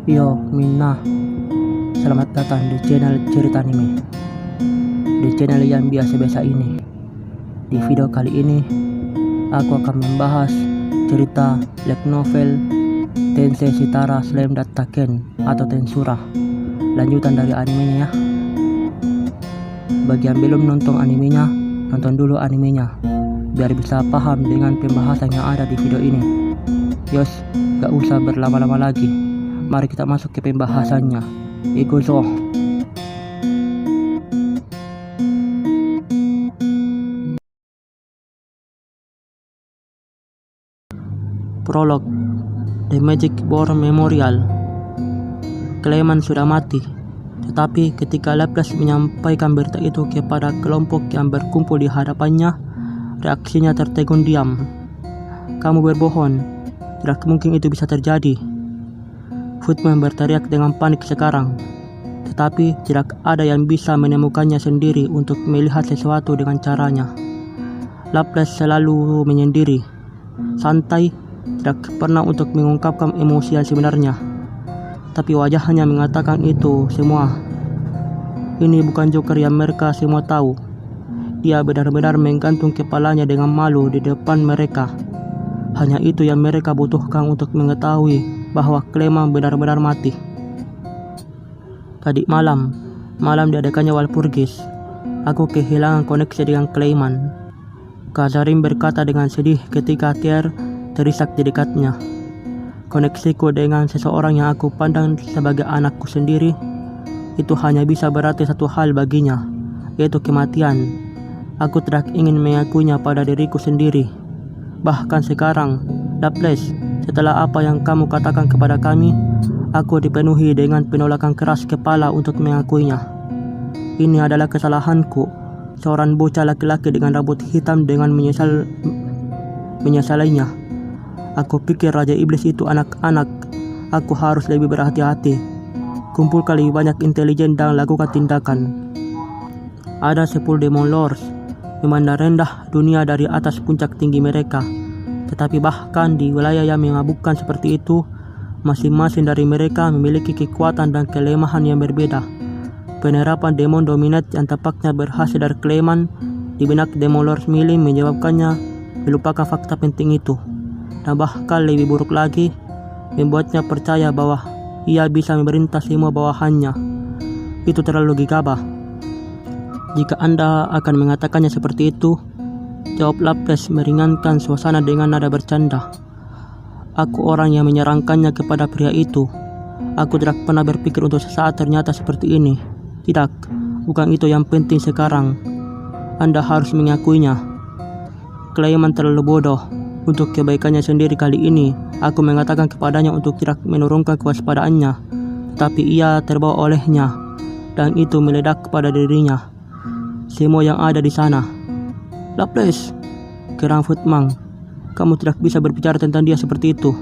Yo Minna, selamat datang di channel cerita anime. Di channel yang biasa-biasa ini. Di video kali ini, aku akan membahas cerita light novel Tensei Shitara Slam Dattaken atau Tensura, lanjutan dari animenya ya. Bagi yang belum nonton animenya, nonton dulu animenya biar bisa paham dengan pembahasan yang ada di video ini. Yos, gak usah berlama-lama lagi. Mari kita masuk ke pembahasannya. Ikuzo. Prolog. The Magic Born Memorial. Clayman sudah mati. Tetapi ketika Laplace menyampaikan berita itu kepada kelompok yang berkumpul di hadapannya, reaksinya tertegun diam. Kamu berbohong. Tidak mungkin itu bisa terjadi. Footman berteriak dengan panik sekarang, tetapi tidak ada yang bisa menemukannya sendiri untuk melihat sesuatu dengan caranya. Laplace selalu menyendiri, santai, tidak pernah untuk mengungkapkan emosi yang sebenarnya. Tapi wajahnya mengatakan itu semua. Ini bukan Joker yang mereka semua tahu. Dia benar-benar menggantung kepalanya dengan malu di depan mereka. Hanya itu yang mereka butuhkan untuk mengetahui bahwa Clayman benar-benar mati. Tadi malam diadakannya Walpurgis, aku kehilangan koneksi dengan Clayman. Kazarin berkata dengan sedih ketika Tier terisak di dekatnya. Koneksiku dengan seseorang yang aku pandang sebagai anakku sendiri, itu hanya bisa berarti satu hal baginya, yaitu kematian. Aku tidak ingin mengakuinya pada diriku sendiri. Bahkan sekarang, Laplace, setelah apa yang kamu katakan kepada kami, aku dipenuhi dengan penolakan keras kepala untuk mengakuinya. Ini adalah kesalahanku. Seorang bocah laki-laki dengan rambut hitam dengan menyesalinya. Aku pikir Raja Iblis itu anak-anak. Aku harus lebih berhati-hati. Kumpulkan lebih banyak intelijen dan lakukan tindakan. Ada 10 Demon Lords memandang rendah dunia dari atas puncak tinggi mereka. Tetapi bahkan di wilayah yang memabukkan seperti itu, masing-masing dari mereka memiliki kekuatan dan kelemahan yang berbeda. Penerapan Demon Dominate yang tampaknya berhasil dari Clayman di benak Demon Lord Milim menyebabkannya melupakan fakta penting itu. Dan bahkan lebih buruk lagi, membuatnya percaya bahwa ia bisa memerintah semua bawahannya. Itu terlalu gegabah. Jika Anda akan mengatakannya seperti itu, jawab Laplace meringankan suasana dengan nada bercanda. Aku orang yang menyarankannya kepada pria itu. Aku tidak pernah berpikir untuk sesaat ternyata seperti ini. Tidak, bukan itu yang penting sekarang. Anda harus mengakuinya. Clayman terlalu bodoh. Untuk kebaikannya sendiri kali ini, aku mengatakan kepadanya untuk tidak menurunkan kewaspadaannya. Tapi ia terbawa olehnya, dan itu meledak pada dirinya. Semua yang ada di sana. Laplace, kerang Footman, kamu tidak bisa berbicara tentang dia seperti itu.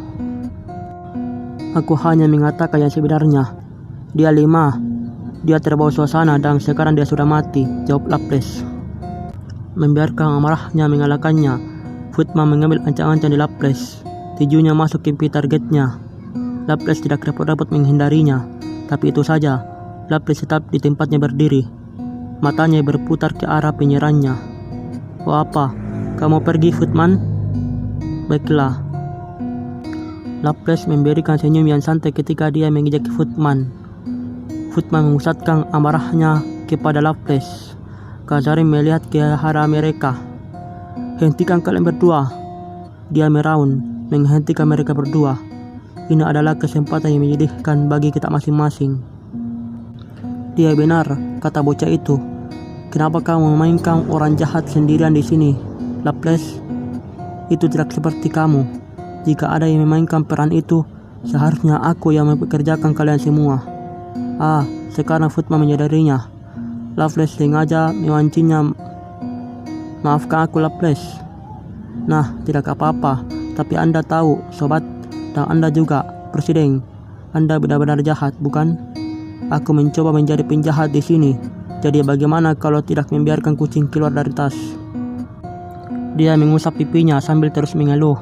Aku hanya mengatakan yang sebenarnya. Dia lemah, dia terbawa suasana dan sekarang dia sudah mati, jawab Laplace. Membiarkan amarahnya mengalahkannya, Footman mengambil ancang-ancang di Laplace. Tijunya masuk ke targetnya. Laplace tidak dapat menghindarinya, tapi itu saja. Laplace tetap di tempatnya berdiri. Matanya berputar ke arah penyerangnya. Oh apa? Kamu pergi, Footman? Baiklah. Laplace memberikan senyum yang santai ketika dia menginjak Footman. Footman memusatkan amarahnya kepada Laplace. Kazarin melihat ke arah mereka. Hentikan kalian berdua. Dia meraung, menghentikan mereka berdua. Ini adalah kesempatan yang menyedihkan bagi kita masing-masing. Dia benar, kata bocah itu. Kenapa kamu memainkan orang jahat sendirian di sini, Laplace? Itu tidak seperti kamu. Jika ada yang memainkan peran itu, seharusnya aku yang mempekerjakan kalian semua. Sekarang Footman menyadarinya. Laplace sengaja memancingnya. Maafkan aku, Laplace. Nah, tidak apa-apa. Tapi Anda tahu, sobat, dan Anda juga, Presiden. Anda benar-benar jahat, bukan? Aku mencoba menjadi penjahat di sini. Jadi bagaimana kalau tidak membiarkan kucing keluar dari tas? Dia mengusap pipinya sambil terus mengeluh.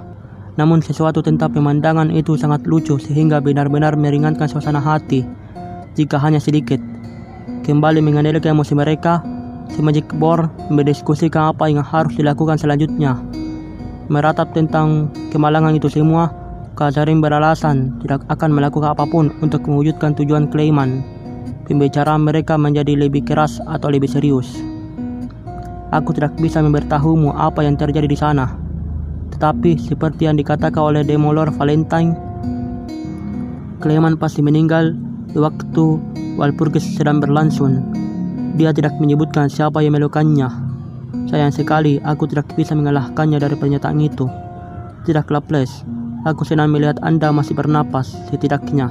Namun sesuatu tentang pemandangan itu sangat lucu sehingga benar-benar meringankan suasana hati, jika hanya sedikit. Kembali mengandalkan emosi mereka, si Magic Board mendiskusikan apa yang harus dilakukan selanjutnya. Meratap tentang kemalangan itu semua, Kazarim beralasan tidak akan melakukan apapun untuk mewujudkan tujuan Clayman. Pembicaraan mereka menjadi lebih keras atau lebih serius. Aku tidak bisa memberitahumu apa yang terjadi di sana. Tetapi seperti yang dikatakan oleh Demolord Valentine, Clayman pasti meninggal di waktu Walpurgis sedang berlangsung. Dia tidak menyebutkan siapa yang melakukannya. Sayang sekali aku tidak bisa mengalahkannya dari pernyataan itu. Tidak, Laplace. Aku senang melihat Anda masih bernapas, setidaknya.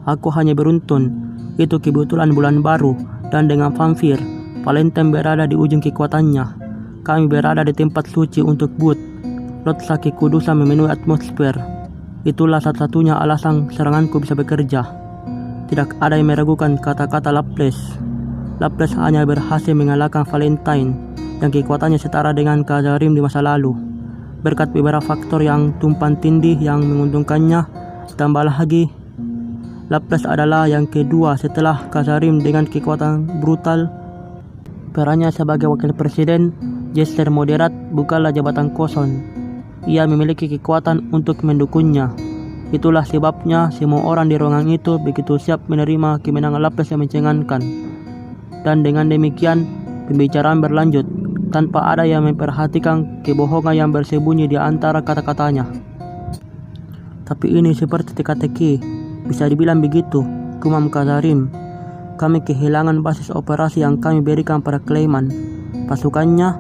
Aku hanya beruntung. Itu kebetulan bulan baru, dan dengan vampir, Valentine berada di ujung kekuatannya. Kami berada di tempat suci untuk Booth. Lotsa kekudusan memenuhi atmosfer. Itulah satu-satunya alasan seranganku bisa bekerja. Tidak ada yang meragukan kata-kata Laplace. Laplace hanya berhasil mengalahkan Valentine, yang kekuatannya setara dengan Kazarim di masa lalu. Berkat beberapa faktor yang tumpang tindih yang menguntungkannya, ditambah lagi Laplace adalah yang kedua setelah Kazarim dengan kekuatan brutal. Perannya sebagai wakil presiden, gesture moderat, bukanlah jabatan kosong. Ia memiliki kekuatan untuk mendukungnya. Itulah sebabnya semua orang di ruangan itu begitu siap menerima kemenangan Laplace yang mencengangkan. Dan dengan demikian, pembicaraan berlanjut tanpa ada yang memperhatikan kebohongan yang bersembunyi di antara kata-katanya. Tapi ini seperti teka-teki, bisa dibilang begitu, gumam Kazarim. Kami kehilangan basis operasi yang kami berikan pada Clayman. Pasukannya,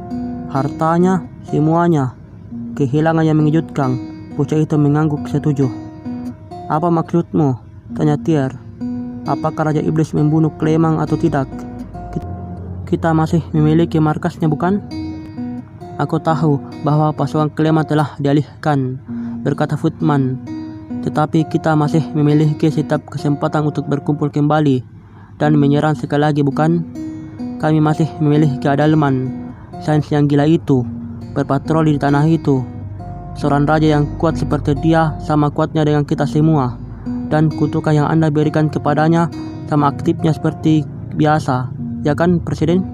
hartanya, semuanya. Kehilangan yang mengejutkan. Bocah itu mengangguk setuju. Apa maksudmu? Tanya Tyr. Apakah Raja Iblis membunuh Clayman atau tidak? Kita masih memiliki markasnya, bukan? Aku tahu bahwa pasukan Clayman telah dialihkan, berkata Footman. Tetapi kita masih memiliki setiap kesempatan untuk berkumpul kembali dan menyerang sekali lagi, bukan? Kami masih memiliki Adalman, sains yang gila itu, berpatroli di tanah itu. Seorang raja yang kuat seperti dia sama kuatnya dengan kita semua, dan kutukan yang Anda berikan kepadanya sama aktifnya seperti biasa, ya kan, Presiden?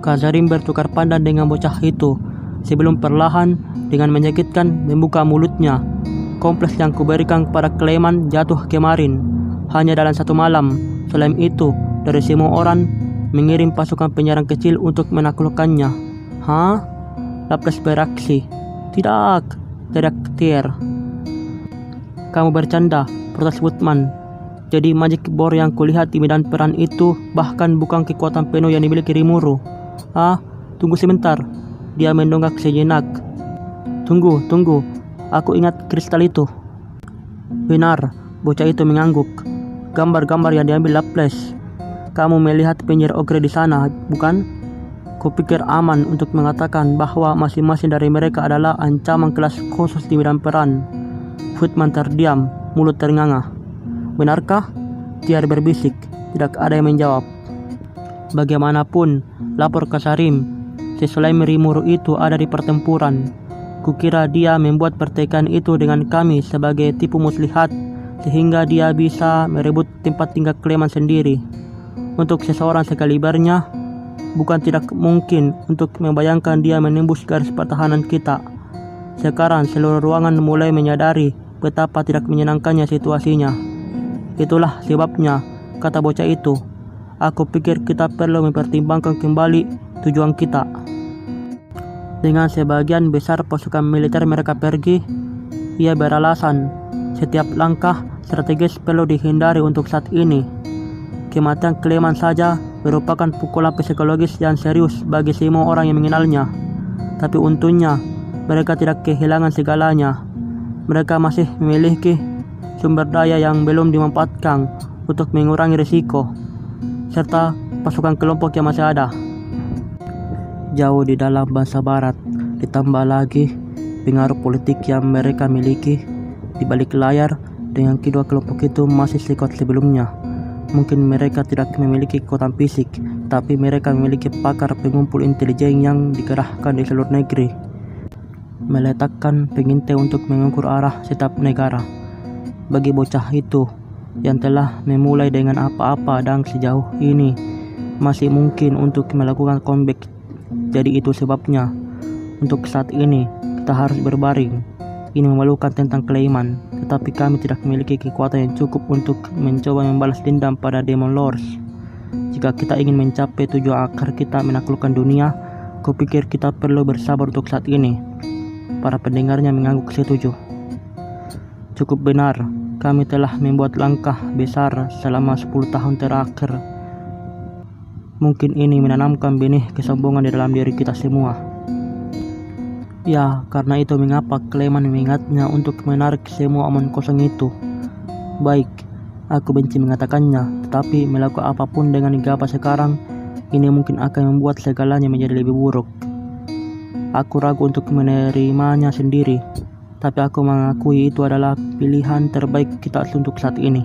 Kazarim bertukar pandang dengan bocah itu sebelum perlahan dengan menyakitkan membuka mulutnya. Kompleks yang kuberikan kepada Clayman jatuh kemarin, hanya dalam satu malam. Selain itu, dari semua orang mengirim pasukan penyerang kecil untuk menaklukkannya. Hah? Laplace bereaksi. Tidak, teriak Tyr. Kamu bercanda, protes Footman. Jadi Magic Board yang kulihat di medan perang itu bahkan bukan kekuatan penuh yang dimiliki Rimuru. Tunggu sebentar. Dia mendongak sejenak. Tunggu. Aku ingat kristal itu. Benar, bocah itu mengangguk. Gambar-gambar yang diambil Laplace. Kamu melihat penyihir ogre di sana, bukan? Kupikir aman untuk mengatakan bahwa masing-masing dari mereka adalah ancaman kelas khusus di medan perang. Footman terdiam, mulut ternganga. Benarkah? Tyr berbisik. Tidak ada yang menjawab. Bagaimanapun, lapor Kazarim. Si Slime Rimuru itu ada di pertempuran. Kukira dia membuat pertikaian itu dengan kami sebagai tipu muslihat, sehingga dia bisa merebut tempat tinggal Clayman sendiri. Untuk seseorang sekalibernya, bukan tidak mungkin untuk membayangkan dia menembus garis pertahanan kita. Sekarang seluruh ruangan mulai menyadari betapa tidak menyenangkannya situasinya. Itulah sebabnya, kata bocah itu, aku pikir kita perlu mempertimbangkan kembali tujuan kita. Dengan sebagian besar pasukan militer mereka pergi, ia beralasan setiap langkah strategis perlu dihindari untuk saat ini. Kematian Clayman saja merupakan pukulan psikologis yang serius bagi semua orang yang mengenalnya. Tapi untungnya, mereka tidak kehilangan segalanya. Mereka masih memiliki sumber daya yang belum dimanfaatkan untuk mengurangi risiko, serta pasukan kelompok yang masih ada. Jauh di dalam bangsa barat, ditambah lagi pengaruh politik yang mereka miliki di balik layar dengan kedua kelompok itu masih sekuat sebelumnya. Mungkin mereka tidak memiliki kekuatan fisik, tapi mereka memiliki pakar pengumpul intelijen yang dikerahkan di seluruh negeri. meletakkan pengintai untuk mengukur arah setiap negara. Bagi bocah itu yang telah memulai dengan apa-apa dan sejauh ini masih mungkin untuk melakukan comeback. Jadi itu sebabnya untuk saat ini kita harus berbaring. Ini memalukan tentang Clayman, tetapi kami tidak memiliki kekuatan yang cukup untuk mencoba membalas dendam pada Demon Lords. Jika kita ingin mencapai tujuan agar kita menaklukkan dunia, kupikir kita perlu bersabar untuk saat ini. Para pendengarnya mengangguk setuju. Cukup benar, kami telah membuat langkah besar selama 10 tahun terakhir. Mungkin ini menanamkan benih kesombongan di dalam diri kita semua. Ya, karena itu mengapa Clayman mengingatnya untuk menarik semua omong kosong itu. Baik, aku benci mengatakannya, tetapi melakukan apapun dengan Gapa sekarang, ini mungkin akan membuat segalanya menjadi lebih buruk. Aku ragu untuk menerimanya sendiri, tapi aku mengakui itu adalah pilihan terbaik kita untuk saat ini.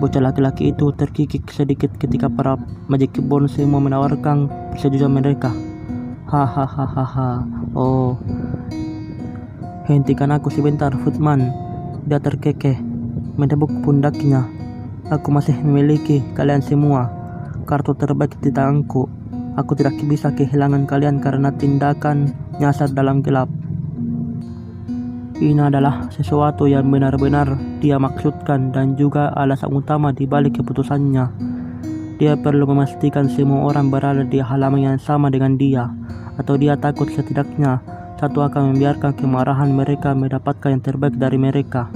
Bocah laki-laki itu terkikik sedikit ketika para Magic Bond semua menawarkan persetujuan mereka. Hahaha. Oh, hentikan aku sebentar, Footman. Dia terkekeh, menepuk pundaknya. Aku masih memiliki kalian semua, kartu terbaik di tanganku. Aku tidak bisa kehilangan kalian karena tindakan nyasar dalam gelap. Ini adalah sesuatu yang benar-benar dia maksudkan dan juga alasan utama di balik keputusannya. Dia perlu memastikan semua orang berada di halaman yang sama dengan dia, atau dia takut setidaknya satu akan membiarkan kemarahan mereka mendapatkan yang terbaik dari mereka.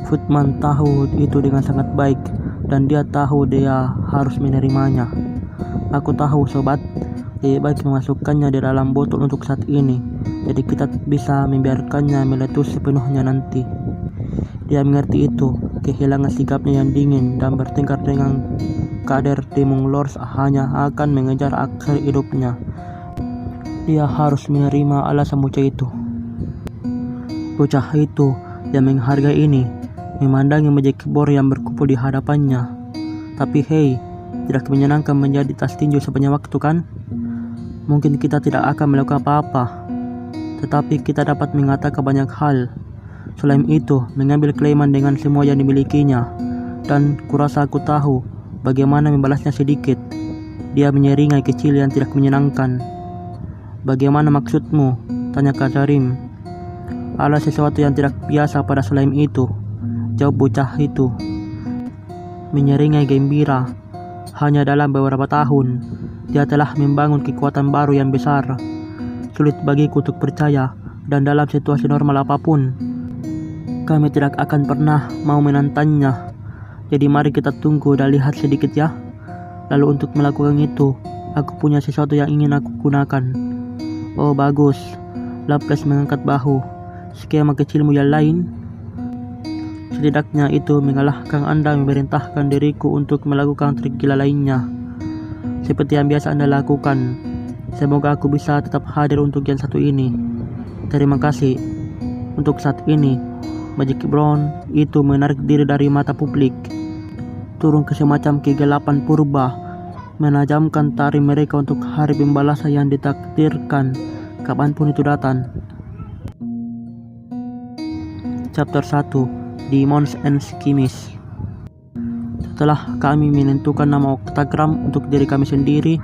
Footman tahu itu dengan sangat baik, dan dia tahu dia harus menerimanya. Aku tahu, sobat, lebih baik memasukkannya di dalam botol untuk saat ini, jadi kita bisa membiarkannya meletus sepenuhnya nanti. Dia mengerti itu, kehilangan sikapnya yang dingin dan bertengkar dengan kader Demon Lords hanya akan mengejar akhir hidupnya. Dia harus menerima alasan bocah itu. Bocah itu yang menghargai ini memandangi Magic Board yang berkumpul di hadapannya. Tapi hei, tidak menyenangkan menjadi tas tinju sepanjang waktu, kan? Mungkin kita tidak akan melakukan apa-apa, tetapi kita dapat mengatakan banyak hal. Selain itu, mengambil Clayman dengan semua yang dimilikinya, dan kurasa aku tahu bagaimana membalasnya sedikit. Dia menyeringai kecil yang tidak menyenangkan. Bagaimana maksudmu? Tanya Kazarim. Ada sesuatu yang tidak biasa pada slime itu, jawab bocah itu. Menyeringai gembira. Hanya dalam beberapa tahun, dia telah membangun kekuatan baru yang besar. Sulit bagiku untuk percaya, dan dalam situasi normal apapun, kami tidak akan pernah mau menantangnya. Jadi mari kita tunggu dan lihat sedikit ya. Lalu untuk melakukan itu, aku punya sesuatu yang ingin aku gunakan. Oh bagus, Lapras mengangkat bahu. Skema kecilmu yang lain? Setidaknya itu mengalahkan Anda memerintahkan diriku untuk melakukan trik gila lainnya. Seperti yang biasa Anda lakukan. Semoga aku bisa tetap hadir untuk yang satu ini. Terima kasih. Untuk saat ini, Magic Brown itu menarik diri dari mata publik. Turun ke semacam kegelapan purba, menajamkan taring mereka untuk hari pembalasan yang ditakdirkan kapanpun itu datang. Chapter 1, Demons and Schemes. Setelah kami menentukan nama oktagram untuk diri kami sendiri,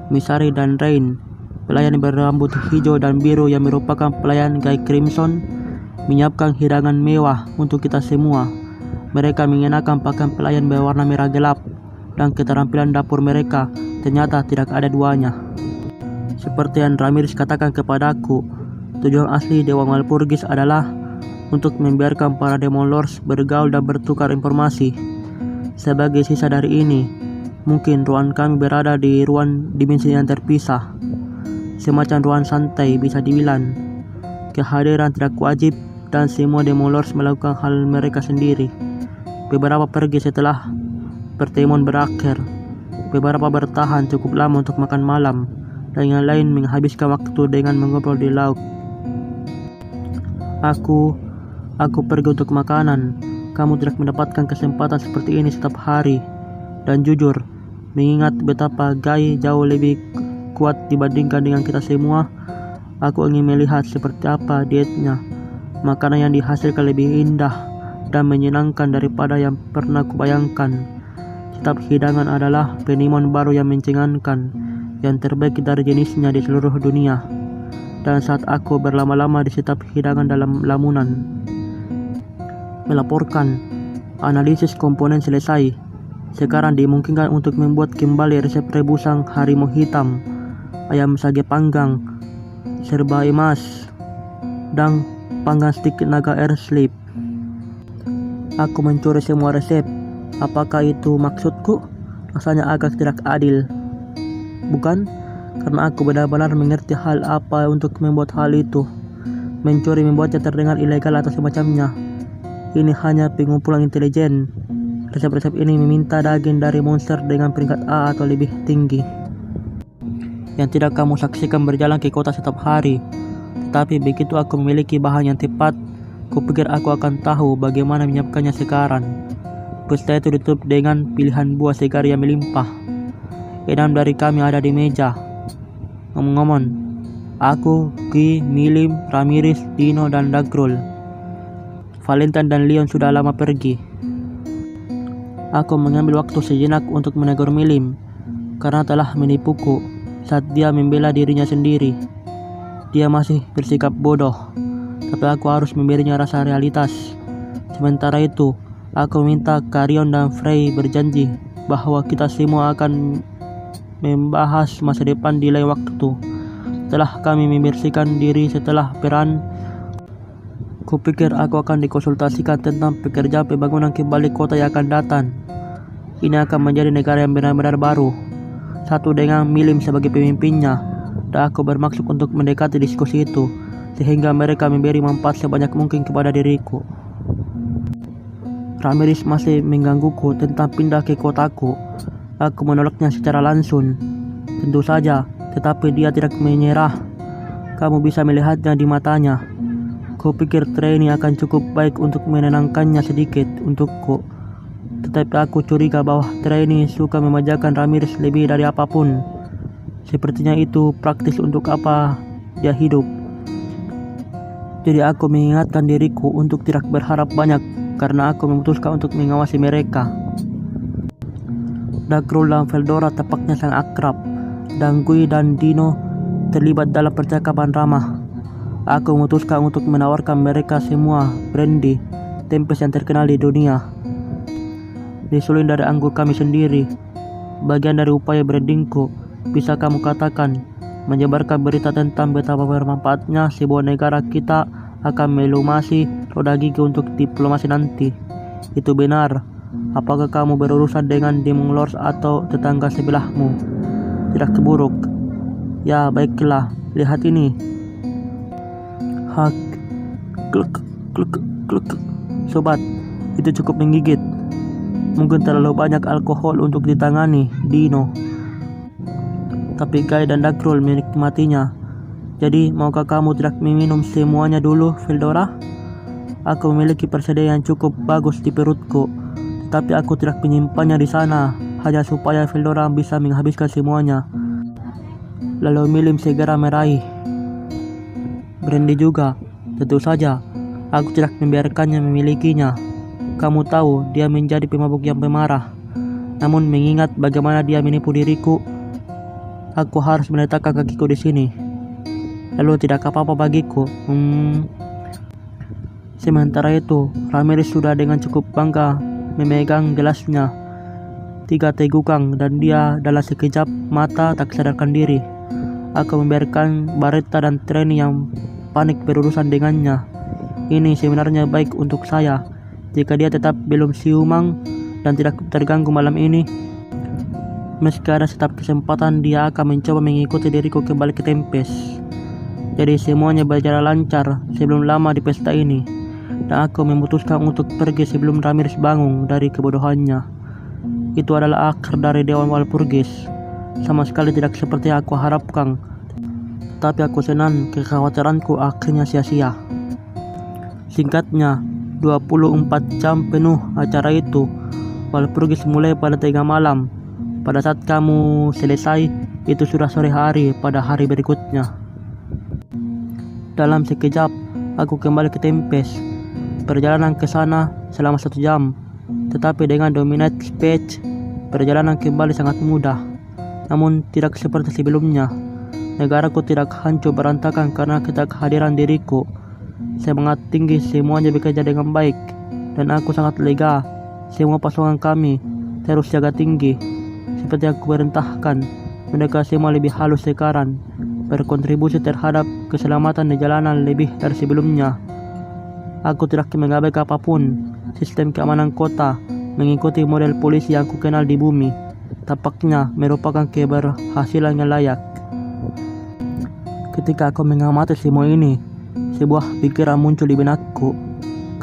Misari dan Rain, pelayan berambut hijau dan biru yang merupakan pelayan Guy Crimson, menyiapkan hidangan mewah untuk kita semua. Mereka mengenakan pakaian pelayan berwarna merah gelap, dan keterampilan dapur mereka ternyata tidak ada duanya. Seperti yang Ramirez katakan kepadaku, tujuan asli Dewa Walpurgis adalah untuk membiarkan para Demon Lords bergaul dan bertukar informasi. Sebagai sisa dari ini, mungkin ruang kami berada di ruang dimensi yang terpisah, semacam ruang santai bisa dibilang. Kehadiran tidak wajib dan semua Demon Lords melakukan hal mereka sendiri. Beberapa pergi setelah pertemuan berakhir, beberapa bertahan cukup lama untuk makan malam, dan yang lain menghabiskan waktu dengan mengobrol di laut. Aku pergi untuk makanan. Kamu tidak mendapatkan kesempatan seperti ini setiap hari. Dan jujur, mengingat betapa Guy jauh lebih kuat dibandingkan dengan kita semua, Aku ingin melihat seperti apa dietnya. Makanan yang dihasilkan lebih indah dan menyenangkan daripada yang pernah kubayangkan. Setiap hidangan adalah penimun baru yang mencengangkan, yang terbaik dari jenisnya di seluruh dunia. Dan saat aku berlama-lama di setiap hidangan dalam lamunan melaporkan, analisis komponen selesai. Sekarang dimungkinkan untuk membuat kembali resep rebusan harimau hitam, ayam sage panggang, serba emas, dan panggang stik naga air slip. Aku mencuri semua resep. Apakah itu maksudku? Rasanya agak tidak adil, bukan? Karena aku benar-benar mengerti hal apa untuk membuat hal itu. Mencuri membuatnya terdengar ilegal atau semacamnya. Ini hanya pengumpulan intelijen. Resep-resep ini meminta daging dari monster dengan peringkat A atau lebih tinggi, yang tidak kamu saksikan berjalan ke kota setiap hari. Tetapi begitu aku memiliki bahan yang tepat, kupikir aku akan tahu bagaimana menyiapkannya sekarang. Pesta itu ditutup dengan pilihan buah segar yang melimpah. 6 dari kami ada di meja. Ngomong-ngomong, aku, Guy, Milim, Ramirez, Dino, dan Dagrol. Valentine dan Leon sudah lama pergi. Aku mengambil waktu sejenak untuk menegur Milim karena telah menipuku saat dia membela dirinya sendiri. Dia masih bersikap bodoh, tapi aku harus memberinya rasa realitas. Sementara itu, aku minta Carrion dan Frey berjanji bahwa kita semua akan membahas masa depan di lain waktu. Setelah kami membersihkan diri setelah peran, kupikir aku akan dikonsultasikan tentang pekerjaan pembangunan kembali kota yang akan datang. Ini akan menjadi negara yang benar-benar baru. Satu dengan Milim sebagai pemimpinnya, dan aku bermaksud untuk mendekati diskusi itu, sehingga mereka memberi manfaat sebanyak mungkin kepada diriku. Ramirez masih menggangguku tentang pindah ke kotaku. Aku menolaknya secara langsung, tentu saja, tetapi dia tidak menyerah. Kamu bisa melihatnya di matanya. Kupikir Trainee akan cukup baik untuk menenangkannya sedikit untukku. Tetapi aku curiga bahwa Trainee suka memanjakan Ramirez lebih dari apapun. Sepertinya itu praktis untuk apa dia hidup. Jadi aku mengingatkan diriku untuk tidak berharap banyak, karena aku memutuskan untuk mengawasi mereka. Dagrol dan Veldora tampaknya sangat akrab, dan Guy dan Dino terlibat dalam percakapan ramah. Aku memutuskan untuk menawarkan mereka semua brandy Tempest yang terkenal di dunia. Disuling dari anggur kami sendiri. Bagian dari upaya brandingku, bisa kamu katakan, menyebarkan berita tentang betapa bermanfaatnya sebuah negara kita akan melumasi roda gigi untuk diplomasi nanti. Itu benar. Apakah kamu berurusan dengan Demon Lords atau tetangga sebelahmu? Tidak buruk. Ya, baiklah. Lihat ini. Hak, kluk, kluk, kluk. Sobat, itu cukup menggigit. Mungkin terlalu banyak alkohol untuk ditangani, Dino. Tapi Guy dan Dagrol menikmatinya. Jadi, maukah kamu tidak meminum semuanya dulu, Veldora? Aku memiliki persediaan yang cukup bagus di perutku, tapi aku tidak menyimpannya di sana, hanya supaya Veldora bisa menghabiskan semuanya. Lalu Milim segera meraih. Brandy juga, tentu saja. Aku tidak membiarkannya memilikinya. Kamu tahu, dia menjadi pemabuk yang pemarah. Namun mengingat bagaimana dia menipu diriku, aku harus meletakkan kakiku di sini. Lalu tidak apa-apa bagiku. Sementara itu, Ramirez sudah dengan cukup bangga memegang gelasnya. 3 tegukan dan dia dalam sekejap mata tak sadarkan diri. Aku membiarkan Baretta dan Trainee yang panik berurusan dengannya. Ini sebenarnya baik untuk saya. Jika dia tetap belum siumang dan tidak terganggu malam ini, meski ada setiap kesempatan dia akan mencoba mengikuti diriku kembali ke Tempest. Jadi semuanya berjalan lancar sebelum lama di pesta ini, dan aku memutuskan untuk pergi sebelum Ramirez bangun dari kebodohannya. Itu adalah akhir dari Dewan Walpurgis. Sama sekali tidak seperti yang aku harapkan. Tapi aku senang kekhawatiranku akhirnya sia-sia. Singkatnya, 24 jam penuh acara itu. Walpurgis mulai pada 3 malam. Pada saat kamu selesai, itu sudah sore hari pada hari berikutnya. Dalam sekejap, aku kembali ke Tempest. Perjalanan ke sana selama 1 jam. Tetapi dengan Dominate Speech, perjalanan kembali sangat mudah. Namun tidak seperti sebelumnya. Negaraku tidak hancur berantakan karena ketidakhadiran diriku. Semangat tinggi, semuanya bekerja dengan baik. Dan aku sangat lega. Semua pasukan kami terus jaga tinggi. Seperti yang kuperintahkan, mereka semua lebih halus sekarang. Berkontribusi terhadap keselamatan di jalanan lebih dari sebelumnya. Aku tidak mengabaikan apapun. Sistem keamanan kota mengikuti model polisi yang kukenal di bumi. Tampaknya merupakan keberhasilan yang layak. Ketika aku mengamati semua ini, sebuah pikiran muncul di benakku.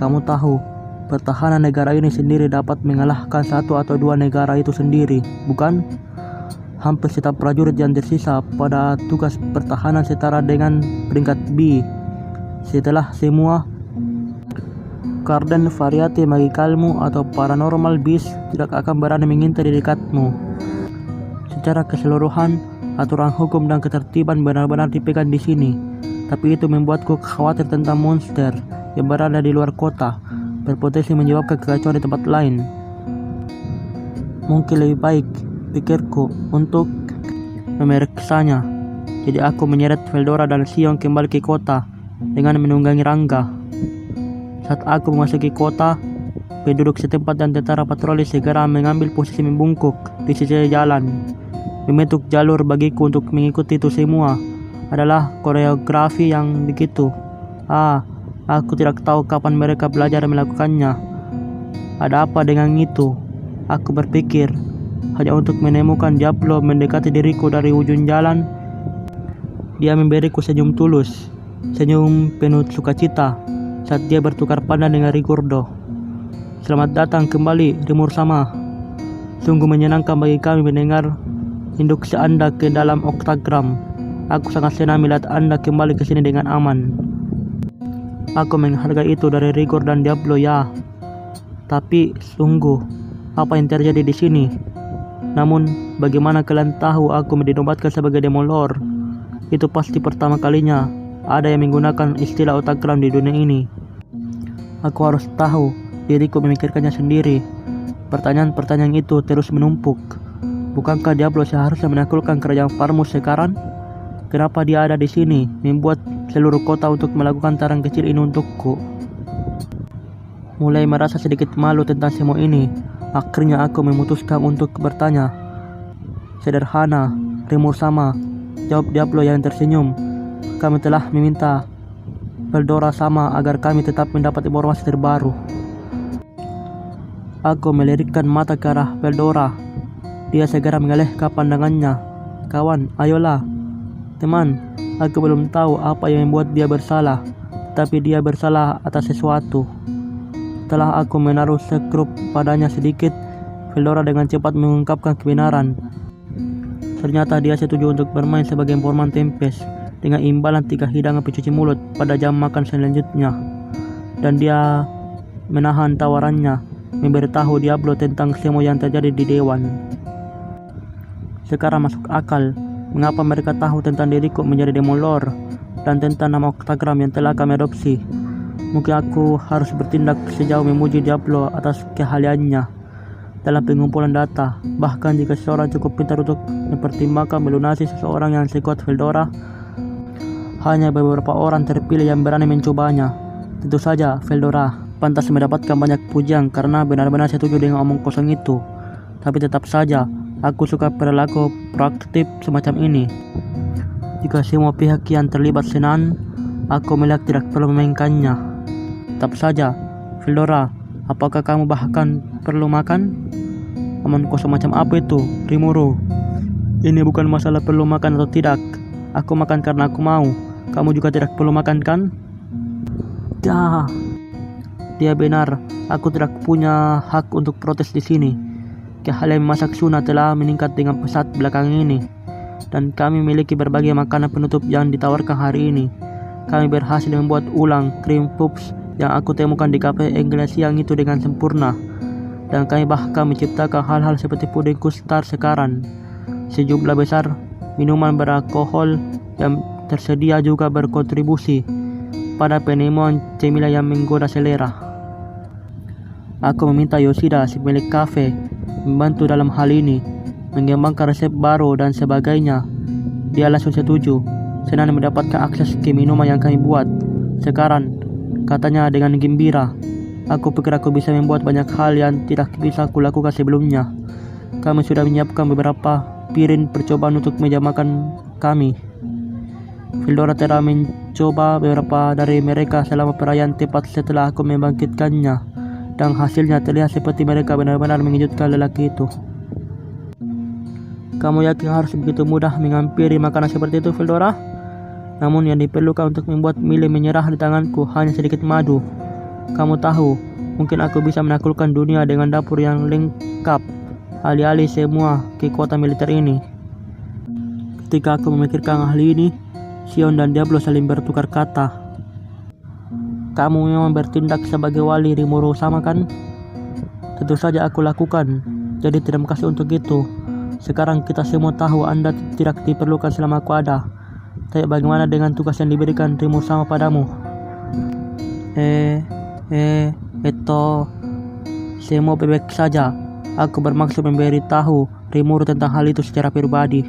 Kamu tahu, pertahanan negara ini sendiri dapat mengalahkan 1 atau 2 negara itu sendiri, bukan? Hampir setiap prajurit yang tersisa pada tugas pertahanan setara dengan peringkat B. Setelah semua, Garden Variety Magicalmu atau Paranormal Beast tidak akan berani mengintai di dekatmu. Secara keseluruhan, aturan hukum dan ketertiban benar-benar dipegang di sini. Tapi itu membuatku khawatir tentang monster yang berada di luar kota, berpotensi menyebabkan kekacauan di tempat lain. Mungkin lebih baik, pikirku, untuk memeriksanya. Jadi aku menyeret Veldora dan Sion kembali ke kota dengan menunggangi Rangga. Saat aku memasuki kota, penduduk setempat dan tentara patroli segera mengambil posisi membungkuk di sisi jalan. Membentuk jalur bagiku untuk mengikuti itu semua. Adalah koreografi yang begitu. Aku tidak tahu kapan mereka belajar melakukannya. Ada apa dengan itu? Aku berpikir, hanya untuk menemukan Diablo mendekati diriku dari ujung jalan. Dia memberiku senyum tulus, senyum penuh sukacita saat dia bertukar pandang dengan Rigurdo. Selamat datang kembali, Rimur sama. Sungguh menyenangkan bagi kami mendengar induksi Anda ke dalam oktagram. Aku sangat senang melihat Anda kembali ke sini dengan aman. Aku menghargai itu dari Rigor dan Diablo, ya. Tapi sungguh, apa yang terjadi di sini? Namun, bagaimana kalian tahu aku dinobatkan sebagai Demon Lord? Itu pasti pertama kalinya ada yang menggunakan istilah oktagram di dunia ini. Aku harus tahu, diriku memikirkannya sendiri. Pertanyaan-pertanyaan itu terus menumpuk. Bukankah Diablo seharusnya menaklukkan kerajaan Farmus sekarang? Kenapa dia ada di sini, membuat seluruh kota untuk melakukan taran kecil ini untukku? Mulai merasa sedikit malu tentang semua ini, akhirnya aku memutuskan untuk bertanya. Sederhana, Rimur sama, jawab Diablo yang tersenyum. Kami telah meminta Veldora sama agar kami tetap mendapat informasi terbaru. Aku melirikkan mata ke arah Veldora. Dia segera mengalihkan pandangannya. Kawan, ayolah. Teman, aku belum tahu apa yang membuat dia bersalah, tapi dia bersalah atas sesuatu. Setelah aku menaruh sekrup padanya sedikit, Veldora dengan cepat mengungkapkan kebenaran. Ternyata dia setuju untuk bermain sebagai informan Tempest dengan imbalan 3 hidangan pencuci mulut pada jam makan selanjutnya. Dan dia menahan tawarannya, memberitahu Diablo tentang semua yang terjadi di Dewan. Sekarang masuk akal mengapa mereka tahu tentang diriku menjadi Demon Lord dan tentang nama oktagram yang telah kami adopsi. Mungkin aku harus bertindak sejauh memuji Diablo atas keahliannya dalam pengumpulan data. Bahkan jika seseorang cukup pintar untuk mempertimbangkan melunasi seseorang yang sekuat Veldora, hanya beberapa orang terpilih yang berani mencobanya. Tentu saja Veldora pantas mendapatkan banyak pujian karena benar-benar setuju dengan omong kosong itu. Tapi tetap saja, aku suka perilaku proaktif semacam ini. Jika semua pihak yang terlibat senang, aku melihat tidak perlu memainkannya. Tetap saja, Veldora, apakah kamu bahkan perlu makan? Omong kosong macam apa itu, Rimuru? Ini bukan masalah perlu makan atau tidak. Aku makan karena aku mau. Kamu juga tidak perlu makan, kan? Ya, dia benar. Aku tidak punya hak untuk protes di sini. Keahlian memasak Suna telah meningkat dengan pesat belakangan ini, dan kami memiliki berbagai makanan penutup yang ditawarkan hari ini. Kami berhasil membuat ulang krim pups yang aku temukan di kafe English siang itu dengan sempurna, dan kami bahkan menciptakan hal-hal seperti puding kustar sekarang. Sejumlah besar minuman beralkohol yang tersedia juga berkontribusi. pada penemuan cemilan yang menggoda selera. Aku meminta Yoshida, si pemilik kafe, membantu dalam hal ini, mengembangkan resep baru dan sebagainya. Dia langsung setuju, senang mendapatkan akses ke minuman yang kami buat. Sekarang, katanya dengan gembira, aku pikir aku bisa membuat banyak hal yang tidak bisa aku lakukan sebelumnya. Kami sudah menyiapkan beberapa piring percobaan untuk meja makan kami. Fildora telah mencoba beberapa dari mereka selama perayaan tepat setelah aku membangkitkannya. Dan hasilnya terlihat seperti mereka benar-benar mengejutkan lelaki itu. Kamu yakin harus begitu mudah menghampiri makanan seperti itu, Fildora? Namun yang diperlukan untuk membuat Millie menyerah di tanganku hanya sedikit madu. Kamu tahu, mungkin aku bisa menaklukkan dunia dengan dapur yang lengkap, alih-alih semua kekuatan militer ini. Ketika aku memikirkan hal ini, Sion dan Diablo saling bertukar kata. Kamu memang bertindak sebagai wali Rimuru sama kan? Tentu saja aku lakukan, jadi terima kasih untuk itu. Sekarang kita semua tahu Anda tidak diperlukan selama aku ada. Tapi bagaimana dengan tugas yang diberikan Rimuru sama padamu? Semua bebek saja. Aku bermaksud memberitahu Rimuru tentang hal itu secara pribadi.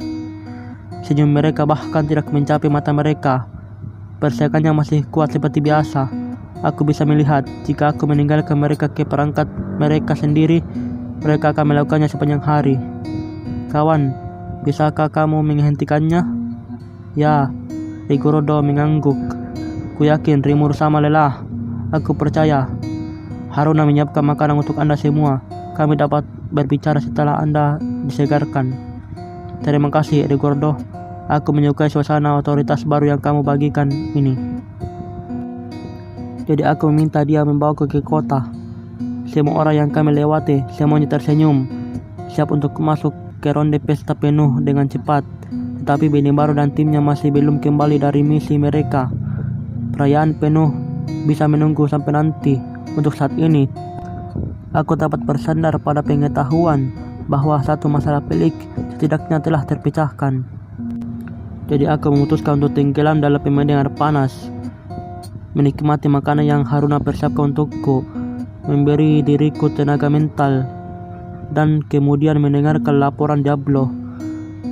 Senyum mereka bahkan tidak mencapai mata mereka. Persaingannya masih kuat seperti biasa. Aku bisa melihat jika aku meninggalkan mereka ke perangkat mereka sendiri, mereka akan melakukannya sepanjang hari. Kawan, bisakah kamu menghentikannya? Ya, Rigorodo mengangguk. Ku yakin Rimuru sama lelah. Aku percaya. Haruna menyiapkan makanan untuk Anda semua. Kami dapat berbicara setelah Anda disegarkan. Terima kasih, Rigorodo. Aku menyukai suasana otoritas baru yang kamu bagikan ini. Jadi aku meminta dia membawaku ke kota. Semua orang yang kami lewati, semuanya tersenyum, siap untuk masuk ke ronde pesta penuh dengan cepat. Tetapi Benny Baru dan timnya masih belum kembali dari misi mereka. Perayaan penuh bisa menunggu sampai nanti. Untuk saat ini, aku dapat bersandar pada pengetahuan bahwa satu masalah pelik setidaknya telah terpecahkan. Jadi aku memutuskan untuk tenggelam dalam pemandangan panas, menikmati makanan yang Haruna persiapkan untukku, memberi diriku tenaga mental, dan kemudian mendengarkan laporan Diablo.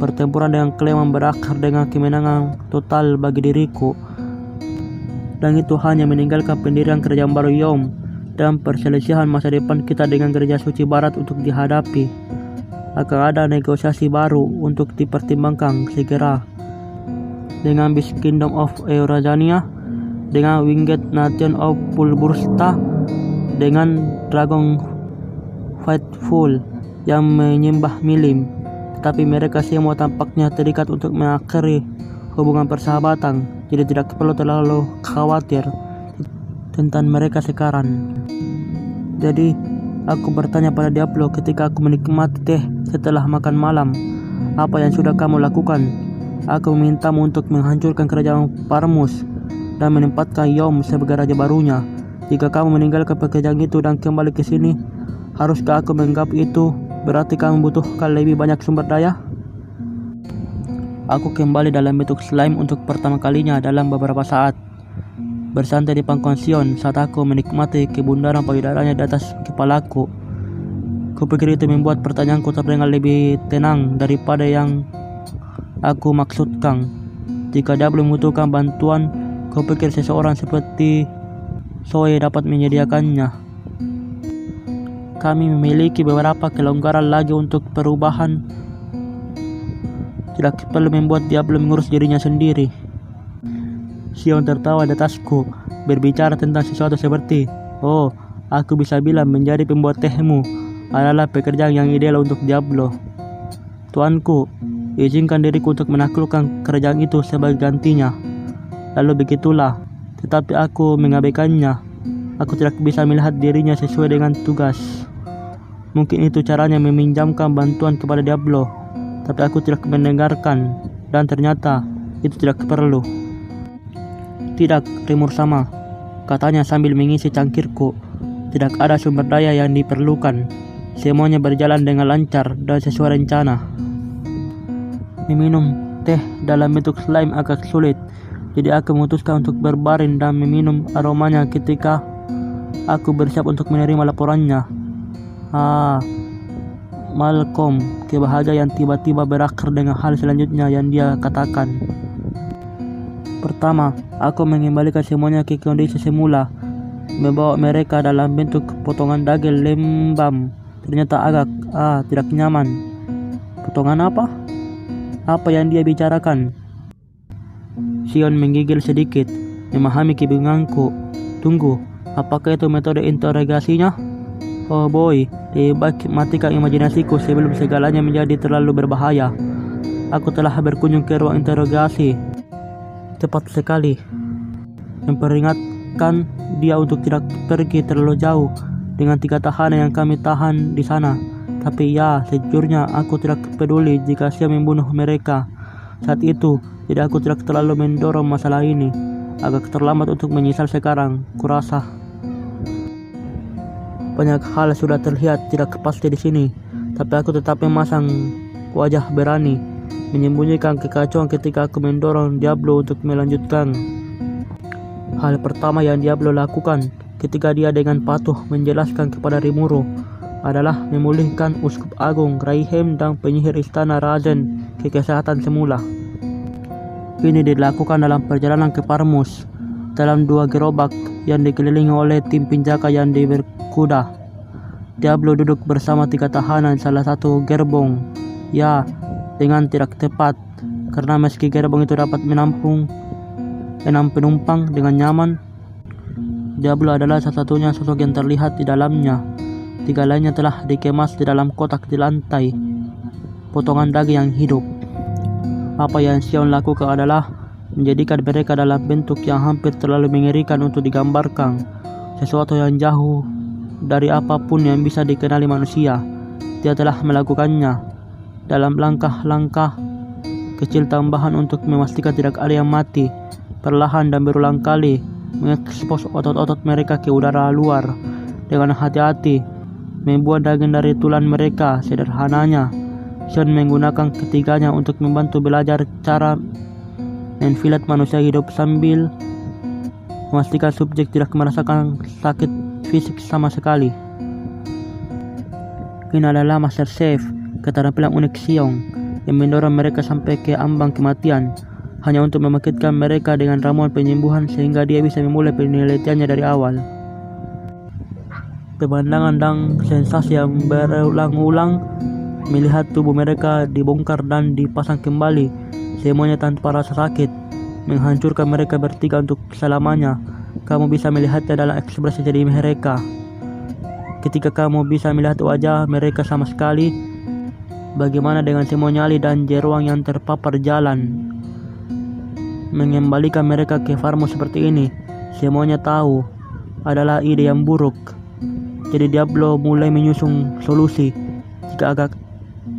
Pertempuran dengan Clement berakhir dengan kemenangan total bagi diriku, dan itu hanya meninggalkan pendirian kerajaan baru Yom dan perselisihan masa depan kita dengan gereja suci barat untuk dihadapi. Akan ada negosiasi baru untuk dipertimbangkan segera dengan Beast Kingdom of Eurasiania, dengan Winged Nation of Pulbursta, dengan Dragon Fightful yang menyembah Milim. Tetapi mereka semua tampaknya terikat untuk mengakhiri hubungan persahabatan, jadi tidak perlu terlalu khawatir tentang mereka sekarang. Jadi aku bertanya pada Diablo ketika aku menikmati teh setelah makan malam, apa yang sudah kamu lakukan? Aku memintamu untuk menghancurkan kerajaan Parmus dan menempatkan Yom sebagai raja barunya. Jika kamu meninggalkan pekerjaan itu dan kembali ke sini, haruskah aku menganggap itu berarti kamu membutuhkan lebih banyak sumber daya? Aku kembali dalam bentuk slime untuk pertama kalinya dalam beberapa saat, bersantai di pangkuan Sion saat aku menikmati kebundaran payudaranya di atas kepalaku. Kupikir itu membuat pertanyaanku terdengar lebih tenang daripada yang aku maksudkan. Jika dia belum membutuhkan bantuan, kupikir seseorang seperti Zoe dapat menyediakannya. Kami memiliki beberapa kelonggaran lagi untuk perubahan. Tidak perlu membuat dia belum mengurus dirinya sendiri. Sion tertawa di atasku, berbicara tentang sesuatu seperti, "Oh, aku bisa bilang menjadi pembuat tehmu adalah pekerjaan yang ideal untuk Diablo. Tuanku, izinkan diriku untuk menaklukkan kerajaan itu sebagai gantinya." Lalu begitulah, tetapi aku mengabaikannya. Aku tidak bisa melihat dirinya sesuai dengan tugas. Mungkin itu caranya meminjamkan bantuan kepada Diablo, tapi aku tidak mendengarkan, dan ternyata itu tidak perlu. Tidak, Rimuru sama, katanya sambil mengisi cangkirku. Tidak ada sumber daya yang diperlukan. Semuanya berjalan dengan lancar dan sesuai rencana. Meminum teh dalam bentuk slime agak sulit, Jadi aku memutuskan untuk berbaring dan meminum aromanya ketika aku bersiap untuk menerima laporannya. Malcolm, kebahagiaan tiba-tiba berakhir dengan hal selanjutnya yang dia katakan. Pertama, aku mengembalikan semuanya ke kondisi semula, membawa mereka dalam bentuk potongan daging lembam. Ternyata agak tidak nyaman. Potongan apa? Apa yang dia bicarakan? Sion menggigil sedikit, memahami kebingunganku. Tunggu, apakah itu metode interogasinya? Oh boy, lebih baik matikan imajinasiku sebelum segalanya menjadi terlalu berbahaya. Aku telah berkunjung ke ruang interogasi. Cepat sekali. Memperingatkan dia untuk tidak pergi terlalu jauh dengan 3 tahanan yang kami tahan di sana. Tapi ya, sejujurnya aku tidak peduli jika Sion membunuh mereka saat itu. Jadi aku tidak terlalu mendorong masalah ini. Agak terlambat untuk menyesal sekarang, kurasa. Banyak hal sudah terlihat tidak pasti di sini, tapi aku tetap memasang wajah berani, menyembunyikan kekacauan ketika aku mendorong Diablo untuk melanjutkan. Hal pertama yang Diablo lakukan ketika dia dengan patuh menjelaskan kepada Rimuru adalah memulihkan Uskup Agung Raihem dan penyihir istana Razen ke kesehatan semula. Ini dilakukan dalam perjalanan ke Parmus dalam 2 gerobak yang dikelilingi oleh tim penjaga yang berkuda. Diablo duduk bersama 3 tahanan salah satu gerbong, ya, dengan tidak tepat, karena meski gerbong itu dapat menampung 6 penumpang dengan nyaman, Diablo adalah satu-satunya sosok yang terlihat di dalamnya. 3 lainnya telah dikemas di dalam kotak di lantai, potongan daging yang hidup. Apa yang Sion lakukan adalah menjadikan mereka dalam bentuk yang hampir terlalu mengerikan untuk digambarkan, sesuatu yang jauh dari apapun yang bisa dikenali manusia. Dia telah melakukannya dalam langkah-langkah kecil tambahan untuk memastikan tidak ada yang mati, perlahan dan berulang kali mengekspos otot-otot mereka ke udara luar dengan hati-hati, membuat daging dari tulang mereka. Sederhananya, Sion menggunakan ketiganya untuk membantu belajar cara menfilet manusia hidup sambil memastikan subjek tidak merasakan sakit fisik sama sekali. Ini adalah Master Chef, keterampilan unik Sion yang mendorong mereka sampai ke ambang kematian hanya untuk membangkitkan mereka dengan ramuan penyembuhan sehingga dia bisa memulai penelitiannya dari awal. Pemandangan dan sensasi yang berulang-ulang melihat tubuh mereka dibongkar dan dipasang kembali, semuanya tanpa rasa sakit, menghancurkan mereka bertiga untuk selamanya. Kamu bisa melihatnya dalam ekspresi jadi mereka. Ketika kamu bisa melihat wajah mereka sama sekali, bagaimana dengan semua nyali dan jeruang yang terpapar jalan? Mengembalikan mereka ke Parmus seperti ini, semuanya tahu, adalah ide yang buruk. Jadi Diablo mulai menyusun solusi. Jika agak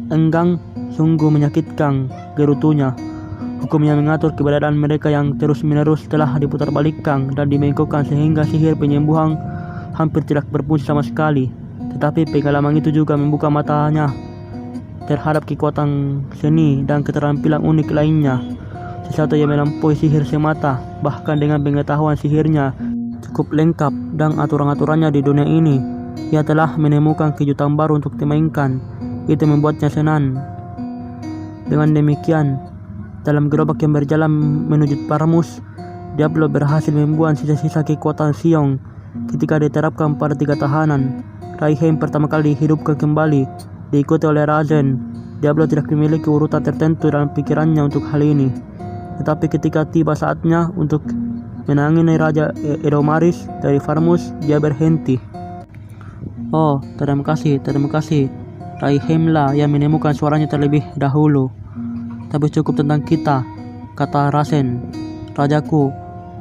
enggang, sungguh menyakitkan, gerutunya. Hukum yang mengatur keberadaan mereka yang terus-menerus telah diputarbalikkan dan dimengkokkan sehingga sihir penyembuhan hampir tidak berfungsi sama sekali. Tetapi pengalaman itu juga membuka matanya terhadap kekuatan seni dan keterampilan unik lainnya. Sesuatu yang melampaui sihir semata, bahkan dengan pengetahuan sihirnya cukup lengkap dan aturan-aturannya di dunia ini. Ia telah menemukan kejutan baru untuk dimainkan. Itu membuatnya senang. Dengan demikian, dalam gerobak yang berjalan menuju Parmus, Diablo berhasil membuat sisa-sisa kekuatan Sion ketika diterapkan pada 3 tahanan. Raihem pertama kali dihidupkan kembali, diikuti oleh Razen. Diablo tidak memiliki urutan tertentu dalam pikirannya untuk hal ini. Tetapi ketika tiba saatnya untuk menangani Raja Edomaris dari Parmus, dia berhenti. Oh, terima kasih. Raihemlah yang menemukan suaranya terlebih dahulu. Tapi cukup tentang kita, kata Rasen. Rajaku,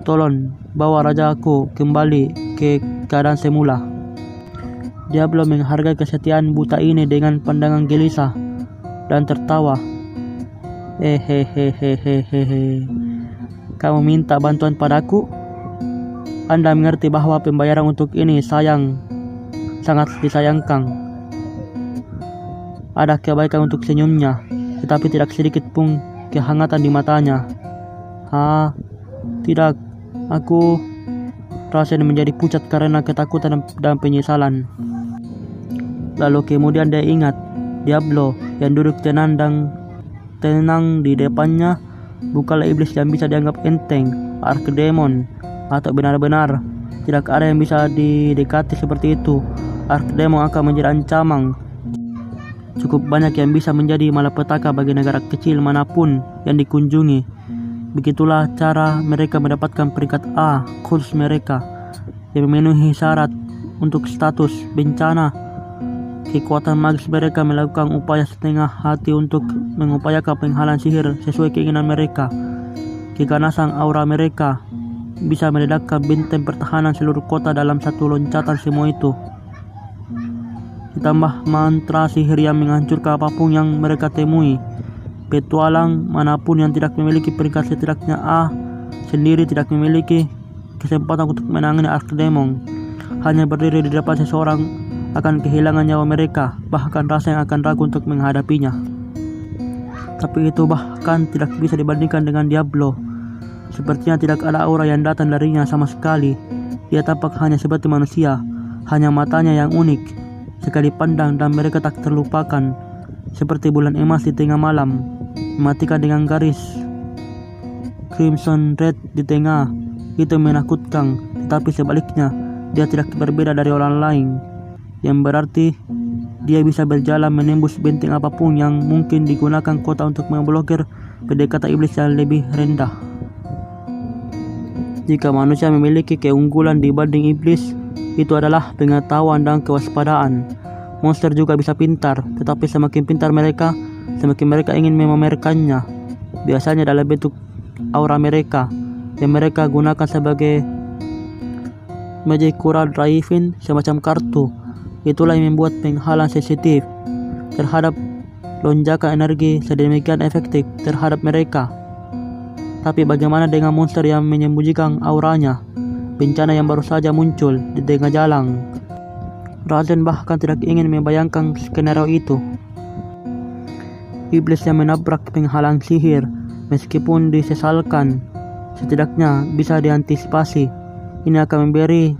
tolong bawa rajaku kembali ke keadaan semula. Diablo menghargai kesetiaan buta ini dengan pandangan gelisah dan tertawa. Kamu minta bantuan padaku? Anda mengerti bahwa pembayaran untuk ini sangat disayangkan. Ada kebaikan untuk senyumnya, tetapi tidak sedikit pun kehangatan di matanya. Tidak, aku rasanya menjadi pucat karena ketakutan dan penyesalan. Lalu kemudian dia ingat Diablo yang duduk tenang di depannya bukanlah iblis yang bisa dianggap enteng, Archdemon, atau benar-benar tidak ada yang bisa didekati seperti itu. Archdemon akan menjadi ancaman cukup banyak yang bisa menjadi malapetaka bagi negara kecil manapun yang dikunjungi. Begitulah cara mereka mendapatkan peringkat A khusus mereka yang memenuhi syarat untuk status bencana. Kekuatan magis mereka melakukan upaya setengah hati untuk mengupayakan penghalang sihir sesuai keinginan mereka. Keganasan aura mereka bisa meledakkan benteng pertahanan seluruh kota dalam satu loncatan. Semua itu ditambah mantra sihir yang menghancurkan apapun yang mereka temui. Petualang manapun yang tidak memiliki peringkat setidaknya A sendiri tidak memiliki kesempatan untuk menangani Archdemon. Hanya berdiri di depan seseorang akan kehilangan nyawa mereka, bahkan rasa yang akan ragu untuk menghadapinya. Tapi itu bahkan tidak bisa dibandingkan dengan Diablo. Sepertinya tidak ada aura yang datang darinya sama sekali. Dia tampak hanya seperti manusia, hanya matanya yang unik, sekali pandang dan mereka tak terlupakan. Seperti bulan emas di tengah malam, mematikan dengan garis crimson red di tengah. Itu menakutkan, tetapi sebaliknya dia tidak berbeda dari orang lain, yang berarti dia bisa berjalan menembus benteng apapun yang mungkin digunakan kota untuk memblokir pendekatan iblis yang lebih rendah. Jika manusia memiliki keunggulan dibanding iblis, itu adalah pengetahuan dan kewaspadaan. Monster juga bisa pintar, tetapi semakin pintar mereka, semakin mereka ingin memamerkannya. Biasanya dalam bentuk aura mereka, yang mereka gunakan sebagai magic coral driving, semacam kartu. Itulah yang membuat penghalang sensitif terhadap lonjakan energi sedemikian efektif terhadap mereka. Tapi bagaimana dengan monster yang menyembunyikan auranya? Bencana yang baru saja muncul di tengah jalan. Raden bahkan tidak ingin membayangkan skenario itu. Iblis yang menabrak penghalang sihir, meskipun disesalkan, setidaknya bisa diantisipasi. Ini akan memberi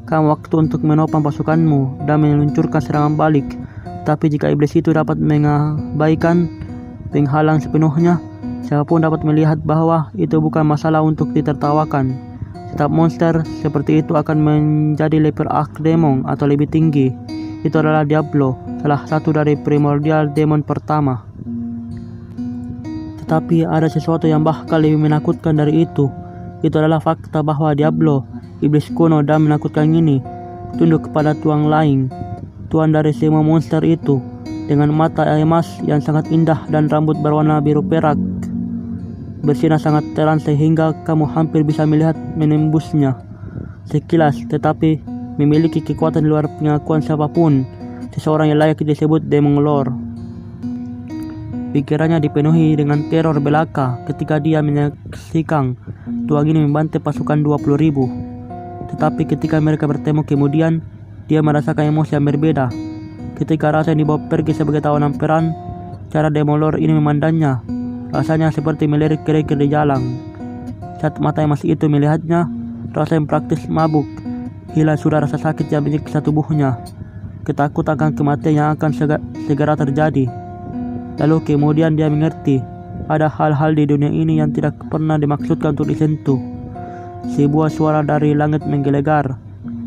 kamu waktu untuk menopang pasukanmu dan meluncurkan serangan balik. Tapi jika iblis itu dapat mengabaikan penghalang sepenuhnya, siapapun dapat melihat bahwa itu bukan masalah untuk ditertawakan. Setiap monster seperti itu akan menjadi level Archdemon atau lebih tinggi. Itu adalah Diablo, salah satu dari primordial demon pertama. Tetapi ada sesuatu yang bahkan lebih menakutkan dari itu. Itu adalah fakta bahwa Diablo, iblis kuno dan menakutkan ini, tunduk kepada tuan lain, tuan dari semua monster itu, dengan mata emas yang sangat indah dan rambut berwarna biru perak, bersinar sangat terang sehingga kamu hampir bisa melihat menembusnya sekilas, tetapi memiliki kekuatan di luar pengakuan siapapun. Seseorang yang layak disebut Demon Lord. Pikirannya dipenuhi dengan teror belaka ketika dia menyaksikan tuan ini membantai pasukan 20.000. Tetapi ketika mereka bertemu kemudian, dia merasakan emosi yang berbeda. Ketika rasa yang dibawa pergi sebagai tawanan peran, cara Demon Lord ini memandangnya rasanya seperti melirik kerikil di jalan. Saat mata emas itu melihatnya, rasa yang praktis mabuk, hilang sudah rasa sakit yang menyiksa tubuhnya. Ketakutan akan kematian yang akan segera terjadi. Lalu kemudian dia mengerti, ada hal-hal di dunia ini yang tidak pernah dimaksudkan untuk disentuh. Sebuah suara dari langit menggelegar,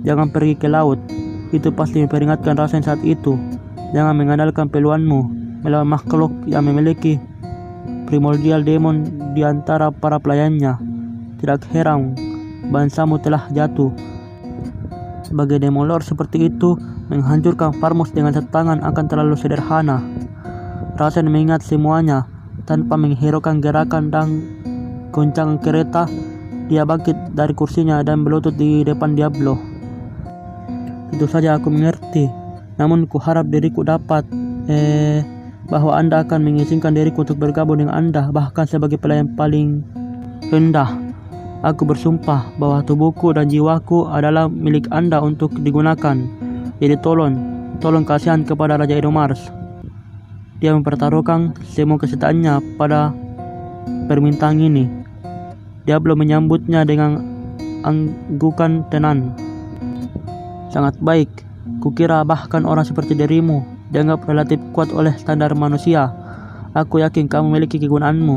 jangan pergi ke laut. Itu pasti memperingatkan rasa saat itu. Jangan mengandalkan peluangmu melawan makhluk yang memiliki primordial demon di antara para pelayannya. Tidak heran bangsamu telah jatuh. Sebagai Demon Lord seperti itu, menghancurkan Farmos dengan setangan akan terlalu sederhana. Rasen mengingat semuanya. Tanpa menghiraukan gerakan dan goncangan kereta, dia bangkit dari kursinya dan berlutut di depan Diablo. Tentu saja aku mengerti, namun kuharap diriku dapat bahwa Anda akan mengizinkan diriku untuk bergabung dengan Anda, bahkan sebagai pelayan paling rendah. Aku bersumpah bahwa tubuhku dan jiwaku adalah milik Anda untuk digunakan. Jadi tolong kasihan kepada Raja Edomars. Dia mempertaruhkan semua kesetiaannya pada permintaan ini. Diablo menyambutnya dengan anggukan tenan. Sangat baik, kukira bahkan orang seperti dirimu dianggap relatif kuat oleh standar manusia. Aku yakin kamu memiliki kegunaanmu.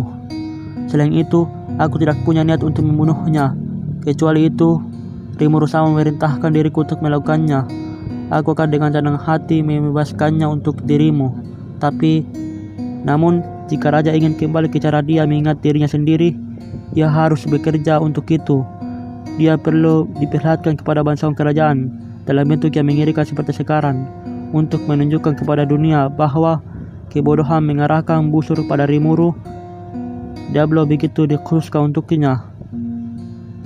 Selain itu, aku tidak punya niat untuk membunuhnya. Kecuali itu, Rimuru sama memerintahkan diriku untuk melakukannya. Aku akan dengan senang hati membebaskannya untuk dirimu. Namun, jika raja ingin kembali ke cara dia mengingat dirinya sendiri, ia harus bekerja untuk itu. Dia perlu diperlihatkan kepada bangsawan kerajaan dalam bentuk yang mengerikan seperti sekarang, untuk menunjukkan kepada dunia bahwa kebodohan mengarahkan busur pada Rimuru. Diablo begitu dikhususkan untuknya.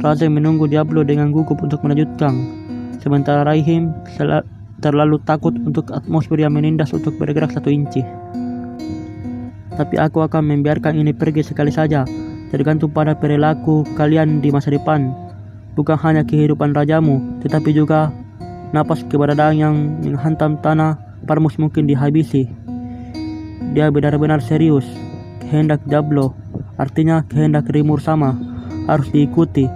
Raja menunggu Diablo dengan gugup untuk melanjutkan, sementara Raihim terlalu takut untuk atmosfer yang menindas untuk bergerak 1 inci. Tapi aku akan membiarkan ini pergi sekali saja, tergantung pada perilaku kalian di masa depan. Bukan hanya kehidupan rajamu, tetapi juga napas keberadaan yang menghantam tanah Parmus mungkin dihabisi. Dia benar-benar serius. Kehendak Diablo, artinya kehendak Rimuru sama, harus diikuti.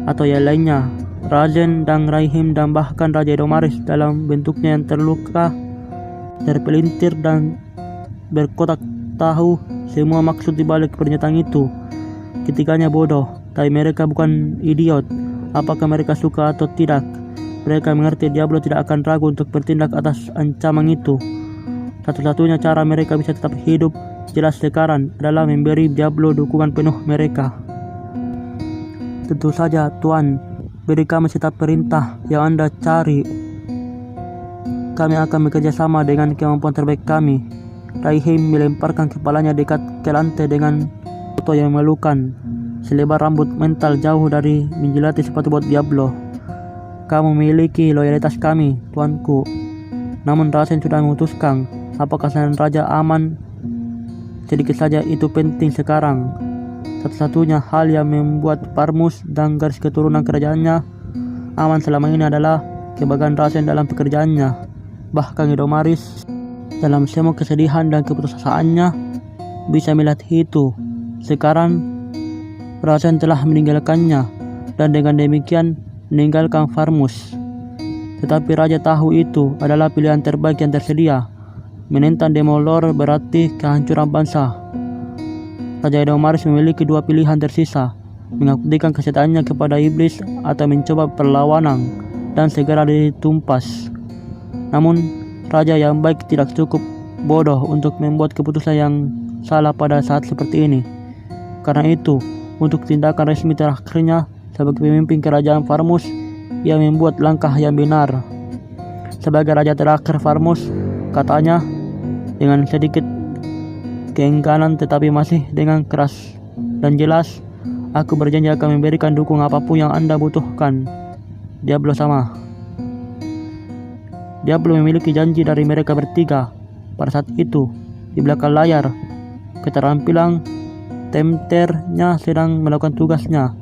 Atau yang lainnya, Razen dan Raihim dan bahkan Raja Edomaris dalam bentuknya yang terluka, terpelintir dan berkotak tahu semua maksud dibalik pernyataan itu. Ketiganya bodoh, tapi mereka bukan idiot. Apakah mereka suka atau tidak, mereka mengerti Diablo tidak akan ragu untuk bertindak atas ancaman itu. Satu-satunya cara mereka bisa tetap hidup jelas sekarang adalah memberi Diablo dukungan penuh mereka. Tentu saja, Tuan, beri kami setiap perintah yang Anda cari. Kami akan bekerja sama dengan kemampuan terbaik kami. Raihim melemparkan kepalanya dekat ke lantai dengan foto yang memalukan. Selebar rambut mental jauh dari menjilati sepatu bot Diablo. Kamu memiliki loyalitas kami, tuanku. Namun Rasen sudah memutuskan apakah sang raja aman. Sedikit saja itu penting sekarang. Satu-satunya hal yang membuat Parmus dan garis keturunan kerajaannya aman selama ini adalah kebahagiaan Rasen dalam pekerjaannya. Bahkan Edomaris dalam semua kesedihan dan keputusasaannya bisa melihat itu. Sekarang Rasen telah meninggalkannya dan dengan demikian meninggalkan Parmus. Tetapi raja tahu itu adalah pilihan terbaik yang tersedia. Menentang Demon Lord berarti kehancuran bangsa. Raja Edomaris memiliki 2 pilihan tersisa, mengabdikan kesetiaannya kepada iblis atau mencoba perlawanan dan segera ditumpas. Namun, raja yang baik tidak cukup bodoh untuk membuat keputusan yang salah pada saat seperti ini. Karena itu, untuk tindakan resmi terakhirnya sebagai pemimpin kerajaan Parmus, ia membuat langkah yang benar. Sebagai raja terakhir Parmus, katanya dengan sedikit keengganan tetapi masih dengan keras dan jelas, aku berjanji akan memberikan dukungan apapun yang Anda butuhkan. Diablo sama. Diablo memiliki janji dari mereka bertiga. Pada saat itu, di belakang layar, keterampilan Tempternya sedang melakukan tugasnya,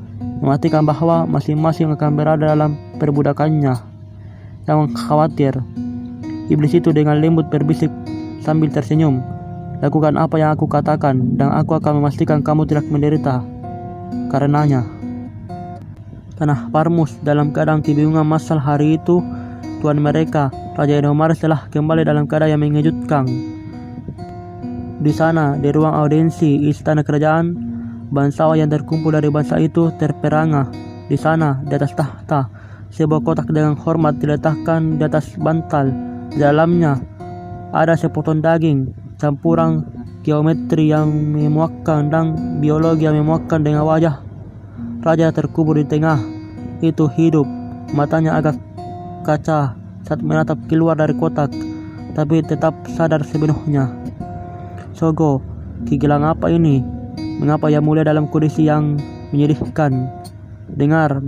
memastikan bahwa masing-masing akan berada dalam perbudakannya. Jangan khawatir, iblis itu dengan lembut berbisik sambil tersenyum. Lakukan apa yang aku katakan, dan aku akan memastikan kamu tidak menderita karenanya. Tanah Parmus dalam keadaan kebingungan masal hari itu, tuan mereka, Raja Edomaris telah kembali dalam keadaan yang mengejutkan. Di sana, di ruang audiensi istana kerajaan, bangsawan yang terkumpul dari bangsa itu terperangah. Di sana, di atas tahta, sebuah kotak dengan hormat diletakkan di atas bantal. Di dalamnya ada sepotong daging, campuran geometri yang memuakkan dan biologi yang memuakkan dengan wajah raja terkubur di tengah. Itu hidup, matanya agak kaca saat menatap keluar dari kotak, tapi tetap sadar sepenuhnya. Sogo, kegilaan apa ini? Mengapa ia mulia dalam kondisi yang menyedihkan? Dengar.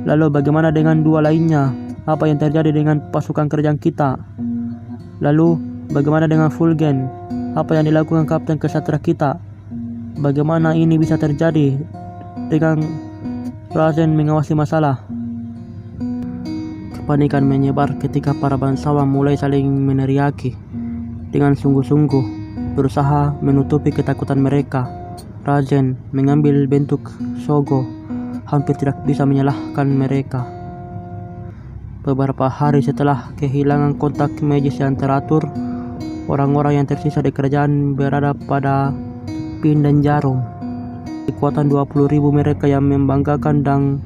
Lalu bagaimana dengan 2 lainnya? Apa yang terjadi dengan pasukan kerajaan kita? Lalu bagaimana dengan Fulgen? Apa yang dilakukan kapten kesatria kita? Bagaimana ini bisa terjadi dengan Razen mengawasi masalah? Kepanikan menyebar ketika para bangsawan mulai saling meneriaki dengan sungguh-sungguh, berusaha menutupi ketakutan mereka. Rajen mengambil bentuk Shogo, hampir tidak bisa menyalahkan mereka. Beberapa hari setelah kehilangan kontak magis yang teratur, orang-orang yang tersisa di kerajaan berada pada pin dan jarum. Kekuatan 20.000 mereka yang membanggakan dan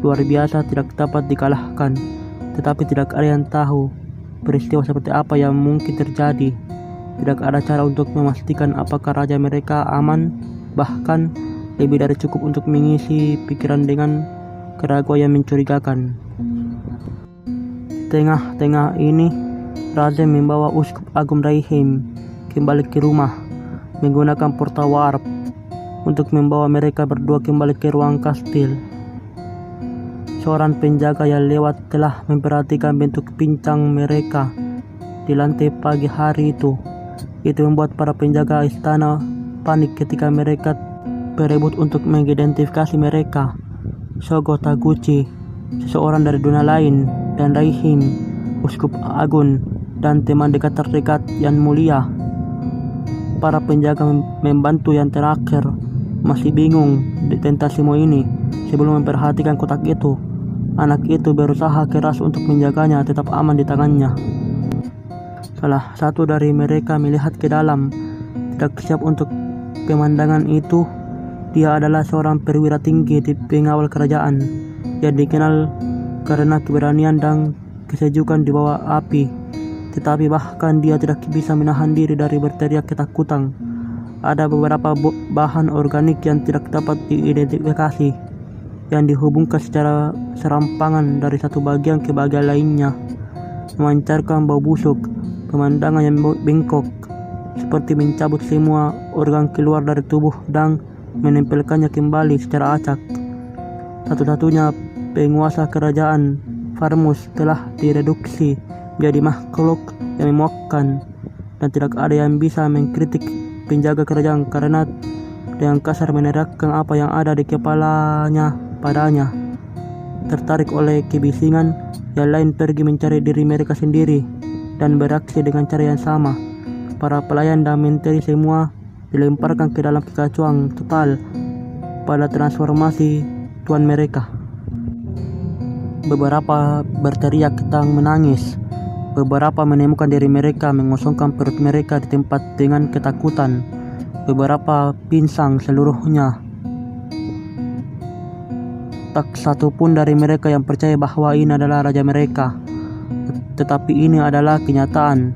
luar biasa tidak dapat dikalahkan, tetapi tidak ada yang tahu peristiwa seperti apa yang mungkin terjadi. Tidak ada cara untuk memastikan apakah raja mereka aman, bahkan lebih dari cukup untuk mengisi pikiran dengan keraguan yang mencurigakan. Tengah-tengah ini, Raja membawa Uskup Agung Raihim kembali ke rumah menggunakan portal warp untuk membawa mereka berdua kembali ke ruang kastil. Seorang penjaga yang lewat telah memperhatikan bentuk pincang mereka di lantai pagi hari itu. Itu membuat para penjaga istana panik ketika mereka berebut untuk mengidentifikasi mereka. Shogo Taguchi, seseorang dari dunia lain, dan Raihim, Uskup Agung, dan teman dekat terdekat yang mulia. Para penjaga membantu yang terakhir masih bingung tentang semua ini sebelum memperhatikan kotak itu. Anak itu berusaha keras untuk menjaganya tetap aman di tangannya. Salah satu dari mereka melihat ke dalam, tidak siap untuk pemandangan itu. Dia adalah seorang perwira tinggi di pengawal kerajaan yang dikenal karena keberanian dan kesejukan di bawah api. Tetapi bahkan dia tidak bisa menahan diri dari berteriak ketakutan. Ada beberapa bahan organik yang tidak dapat diidentifikasi yang dihubungkan secara serampangan dari satu bagian ke bagian lainnya, memancarkan bau busuk. Pemandangan yang bengkok seperti mencabut semua organ keluar dari tubuh dan menempelkannya kembali secara acak. Satu-satunya penguasa kerajaan Farmus telah direduksi menjadi makhluk yang memuakkan, dan tidak ada yang bisa mengkritik penjaga kerajaan karena dengan kasar menerapkan apa yang ada di kepalanya padanya. Tertarik oleh kebisingan, yang lain pergi mencari diri mereka sendiri dan beraksi dengan cara yang sama. Para pelayan dan menteri semua dilemparkan ke dalam kekacauan total pada transformasi tuan mereka. Beberapa berteriak dan menangis. Beberapa menemukan diri mereka mengosongkan perut mereka di tempat dengan ketakutan. Beberapa pingsan seluruhnya. Tak satu pun dari mereka yang percaya bahwa ini adalah raja mereka. Tetapi ini adalah kenyataan.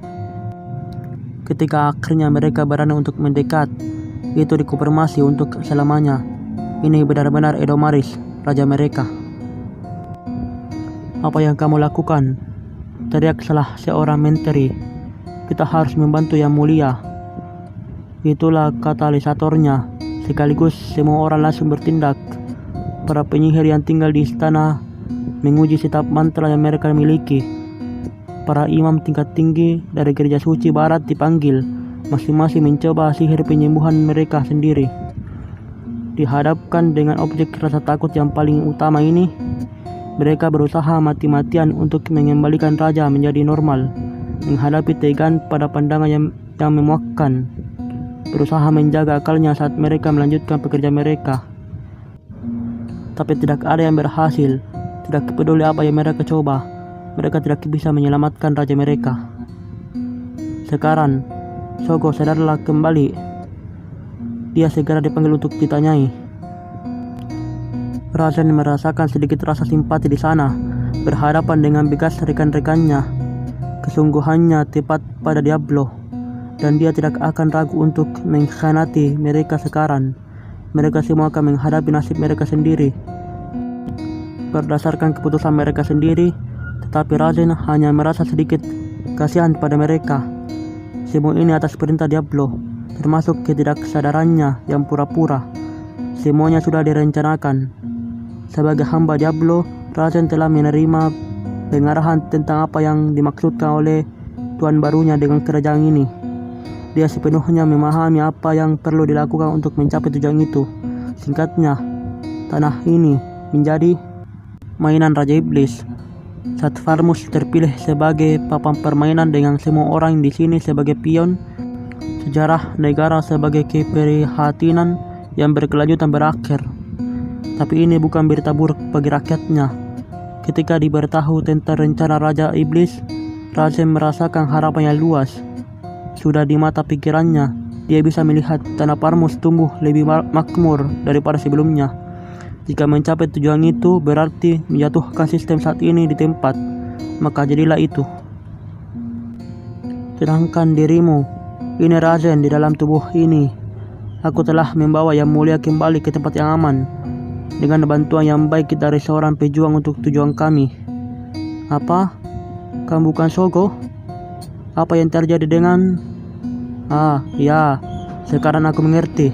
Ketika akhirnya mereka berani untuk mendekat, itu dikonfirmasi untuk selamanya. Ini benar-benar Edomaris, raja mereka. Apa yang kamu lakukan? Teriak salah seorang menteri. Kita harus membantu yang mulia. Itulah katalisatornya. Sekaligus semua orang langsung bertindak. Para penyihir yang tinggal di istana menguji setiap mantra yang mereka miliki. Para imam tingkat tinggi dari gereja suci barat dipanggil, masing-masing mencoba sihir penyembuhan mereka sendiri. Dihadapkan dengan objek rasa takut yang paling utama ini, mereka berusaha mati-matian untuk mengembalikan raja menjadi normal, menghadapi tegan pada pandangan yang memuakkan, berusaha menjaga akalnya saat mereka melanjutkan pekerjaan mereka. Tapi tidak ada yang berhasil. Tidak peduli apa yang mereka coba, mereka tidak bisa menyelamatkan raja mereka. Sekarang, Shogo sadarlah kembali. Dia segera dipanggil untuk ditanyai. Raja merasakan sedikit rasa simpati di sana, berhadapan dengan bekas rekan-rekannya. Kesungguhannya tepat pada Diablo, dan dia tidak akan ragu untuk mengkhianati mereka sekarang. Mereka semua akan menghadapi nasib mereka sendiri berdasarkan keputusan mereka sendiri. Tetapi Rajen hanya merasa sedikit kasihan pada mereka. Semua ini atas perintah Diablo, termasuk ketidaksadarannya yang pura-pura. Semuanya sudah direncanakan. Sebagai hamba Diablo, Rajen telah menerima pengarahan tentang apa yang dimaksudkan oleh tuan barunya dengan kerajaan ini. Dia sepenuhnya memahami apa yang perlu dilakukan untuk mencapai tujuan itu. Singkatnya, tanah ini menjadi mainan Raja Iblis. Saat Farmus terpilih sebagai papan permainan dengan semua orang di sini sebagai pion, sejarah negara sebagai keprihatinan, yang berkelanjutan berakhir. Tapi ini bukan berita buruk bagi rakyatnya. Ketika diberitahu tentang rencana Raja Iblis, Razen merasakan harapan yang luas. Sudah di mata pikirannya, dia bisa melihat tanah Parmus tumbuh lebih makmur daripada sebelumnya. Jika mencapai tujuan itu berarti menjatuhkan sistem saat ini di tempat, maka jadilah itu. Tenangkan dirimu, ini Razen di dalam tubuh ini. Aku telah membawa Yang Mulia kembali ke tempat yang aman, dengan bantuan yang baik dari seorang pejuang untuk tujuan kami. Apa? Kamu bukan Shogo? Apa yang terjadi dengan... Ya, sekarang aku mengerti.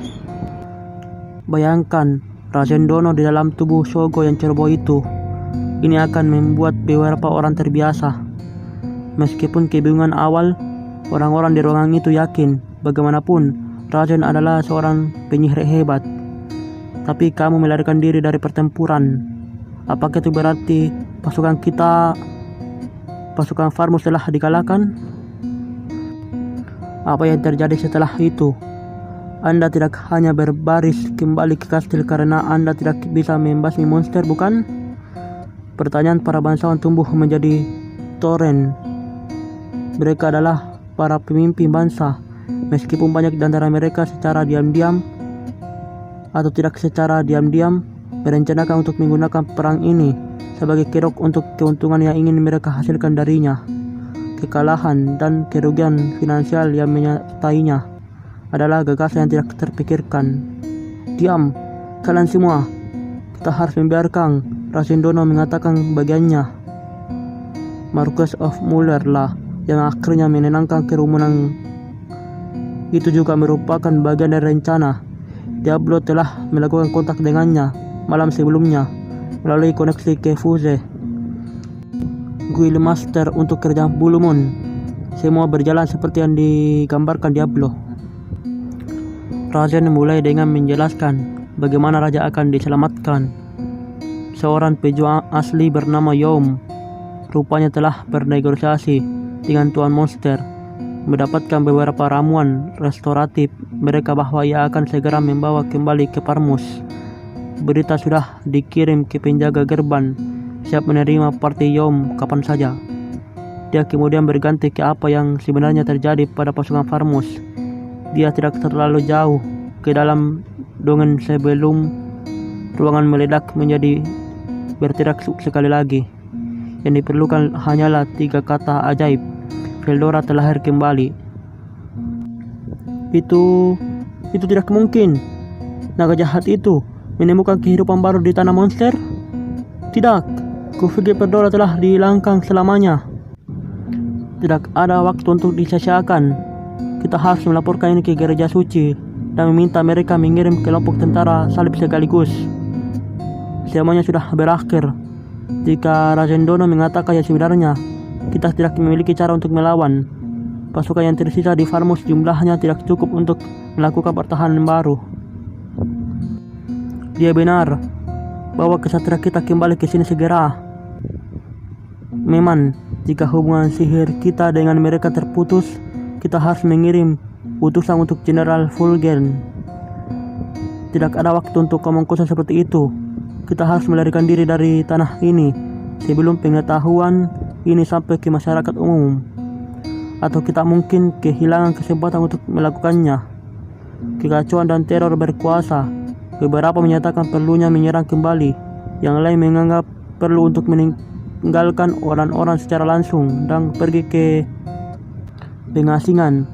Bayangkan, Razen Dono di dalam tubuh Shogo yang ceroboh itu. Ini akan membuat beberapa orang terbiasa. Meskipun kebingungan awal, orang-orang di ruangan itu yakin bagaimanapun Razen adalah seorang penyihir hebat. Tapi kamu melarikan diri dari pertempuran. Apakah itu berarti pasukan Farmus telah dikalahkan? Apa yang terjadi setelah itu? Anda tidak hanya berbaris kembali ke kastil karena Anda tidak bisa membasmi monster, bukan? Pertanyaan para bangsawan tumbuh menjadi toren. Mereka adalah para pemimpin bangsa, meskipun banyak di antara mereka secara diam-diam atau tidak secara diam-diam merencanakan untuk menggunakan perang ini sebagai kerok untuk keuntungan yang ingin mereka hasilkan darinya. Kekalahan dan kerugian finansial yang menyertainya adalah gagasan yang tidak terpikirkan. Diam, kalian semua. Kita harus membiarkan Razen Dono mengatakan bagiannya. Marquess of Muller lah yang akhirnya menenangkan kerumunan. Itu juga merupakan bagian dari rencana. Diablo telah melakukan kontak dengannya malam sebelumnya melalui koneksi ke Fuse Guild Master untuk kerjaan Blue Moon. Semua berjalan seperti yang digambarkan Diablo. Razen mulai dengan menjelaskan bagaimana raja akan diselamatkan. Seorang pejuang asli bernama Yom rupanya telah bernegosiasi dengan Tuan Monster, mendapatkan beberapa ramuan restoratif mereka bahwa ia akan segera membawa kembali ke Parmus. Berita sudah dikirim ke penjaga gerbang, siap menerima partai Yom kapan saja. Dia kemudian berganti ke apa yang sebenarnya terjadi pada pasukan Parmus. Dia tidak terlalu jauh ke dalam dongen sebelum ruangan meledak menjadi berteriak sekali lagi. Yang diperlukan hanyalah 3 kata ajaib. Veldora telah lahir kembali. Itu tidak mungkin. Naga jahat itu menemukan kehidupan baru di tanah monster? Tidak, kupikir Veldora telah dihilangkan selamanya. Tidak ada waktu untuk disia-siakan. Kita harus melaporkan ini ke gereja suci dan meminta mereka mengirim kelompok tentara salib sekaligus. Semuanya sudah berakhir. Jika Razen Dono mengatakan yang sebenarnya, kita tidak memiliki cara untuk melawan. Pasukan yang tersisa di Farmus jumlahnya tidak cukup untuk melakukan pertahanan baru. Dia benar. Bawa kesatria kita kembali ke sini segera. Memang, jika hubungan sihir kita dengan mereka terputus, kita harus mengirim utusan untuk Jenderal Fulgen. Tidak ada waktu untuk omong kosong seperti itu. Kita harus melarikan diri dari tanah ini sebelum pengetahuan ini sampai ke masyarakat umum, atau kita mungkin kehilangan kesempatan untuk melakukannya. Kekacauan dan teror berkuasa. Beberapa menyatakan perlunya menyerang kembali, yang lain menganggap perlu untuk meninggalkan orang-orang secara langsung dan pergi ke pengasingan.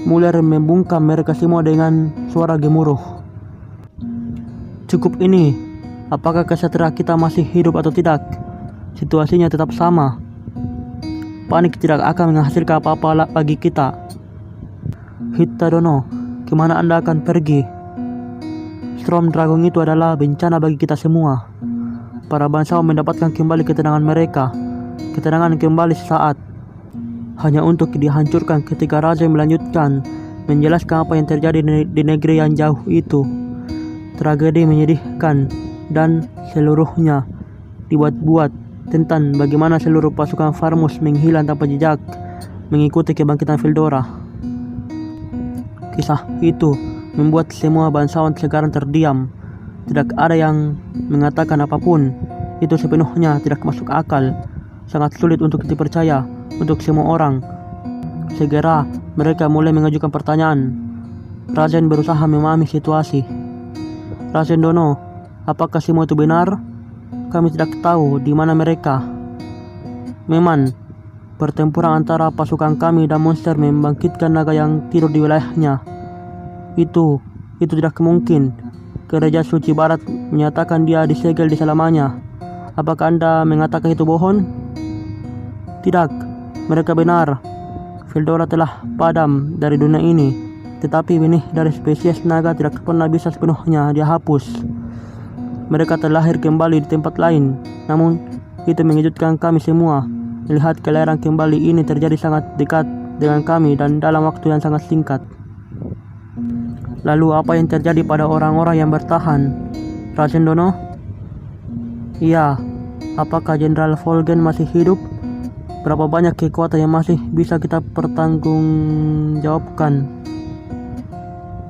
Muller membungkam mereka semua dengan suara gemuruh. Cukup ini. Apakah kesatria kita masih hidup atau tidak? Situasinya tetap sama. Panik tidak akan menghasilkan apa-apa bagi kita. Hitta Dono, kemana Anda akan pergi? Storm Dragon itu adalah bencana bagi kita semua. Para bangsawan mendapatkan kembali ketenangan mereka. Ketenangan kembali sesaat. Hanya untuk dihancurkan ketika Raja melanjutkan menjelaskan apa yang terjadi di negeri yang jauh itu. Tragedi menyedihkan dan seluruhnya dibuat-buat tentang bagaimana seluruh pasukan Farmus menghilang tanpa jejak mengikuti kebangkitan Veldora. Kisah itu membuat semua bangsawan sekarang terdiam. Tidak ada yang mengatakan apapun. Itu sepenuhnya tidak masuk akal. Sangat sulit untuk dipercaya untuk semua orang. Segera mereka mulai mengajukan pertanyaan. Rajen berusaha memahami situasi. Rajen Dono, apakah semua itu benar? Kami tidak tahu di mana mereka. Memang, pertempuran antara pasukan kami dan monster membangkitkan naga yang tidur di wilayahnya. Itu tidak mungkin. Gereja Suci Barat menyatakan dia disegel di selamanya. Apakah Anda mengatakan itu bohong? Tidak, mereka benar. Veldora telah padam dari dunia ini, tetapi benih dari spesies naga tidak pernah bisa sepenuhnya dihapus. Mereka terlahir kembali di tempat lain, namun itu mengejutkan kami semua. Melihat kelahiran kembali ini terjadi sangat dekat dengan kami dan dalam waktu yang sangat singkat. Lalu apa yang terjadi pada orang-orang yang bertahan? Rajen Dono? Iya, apakah Jenderal Volgen masih hidup? Berapa banyak kekuatan yang masih bisa kita pertanggungjawabkan?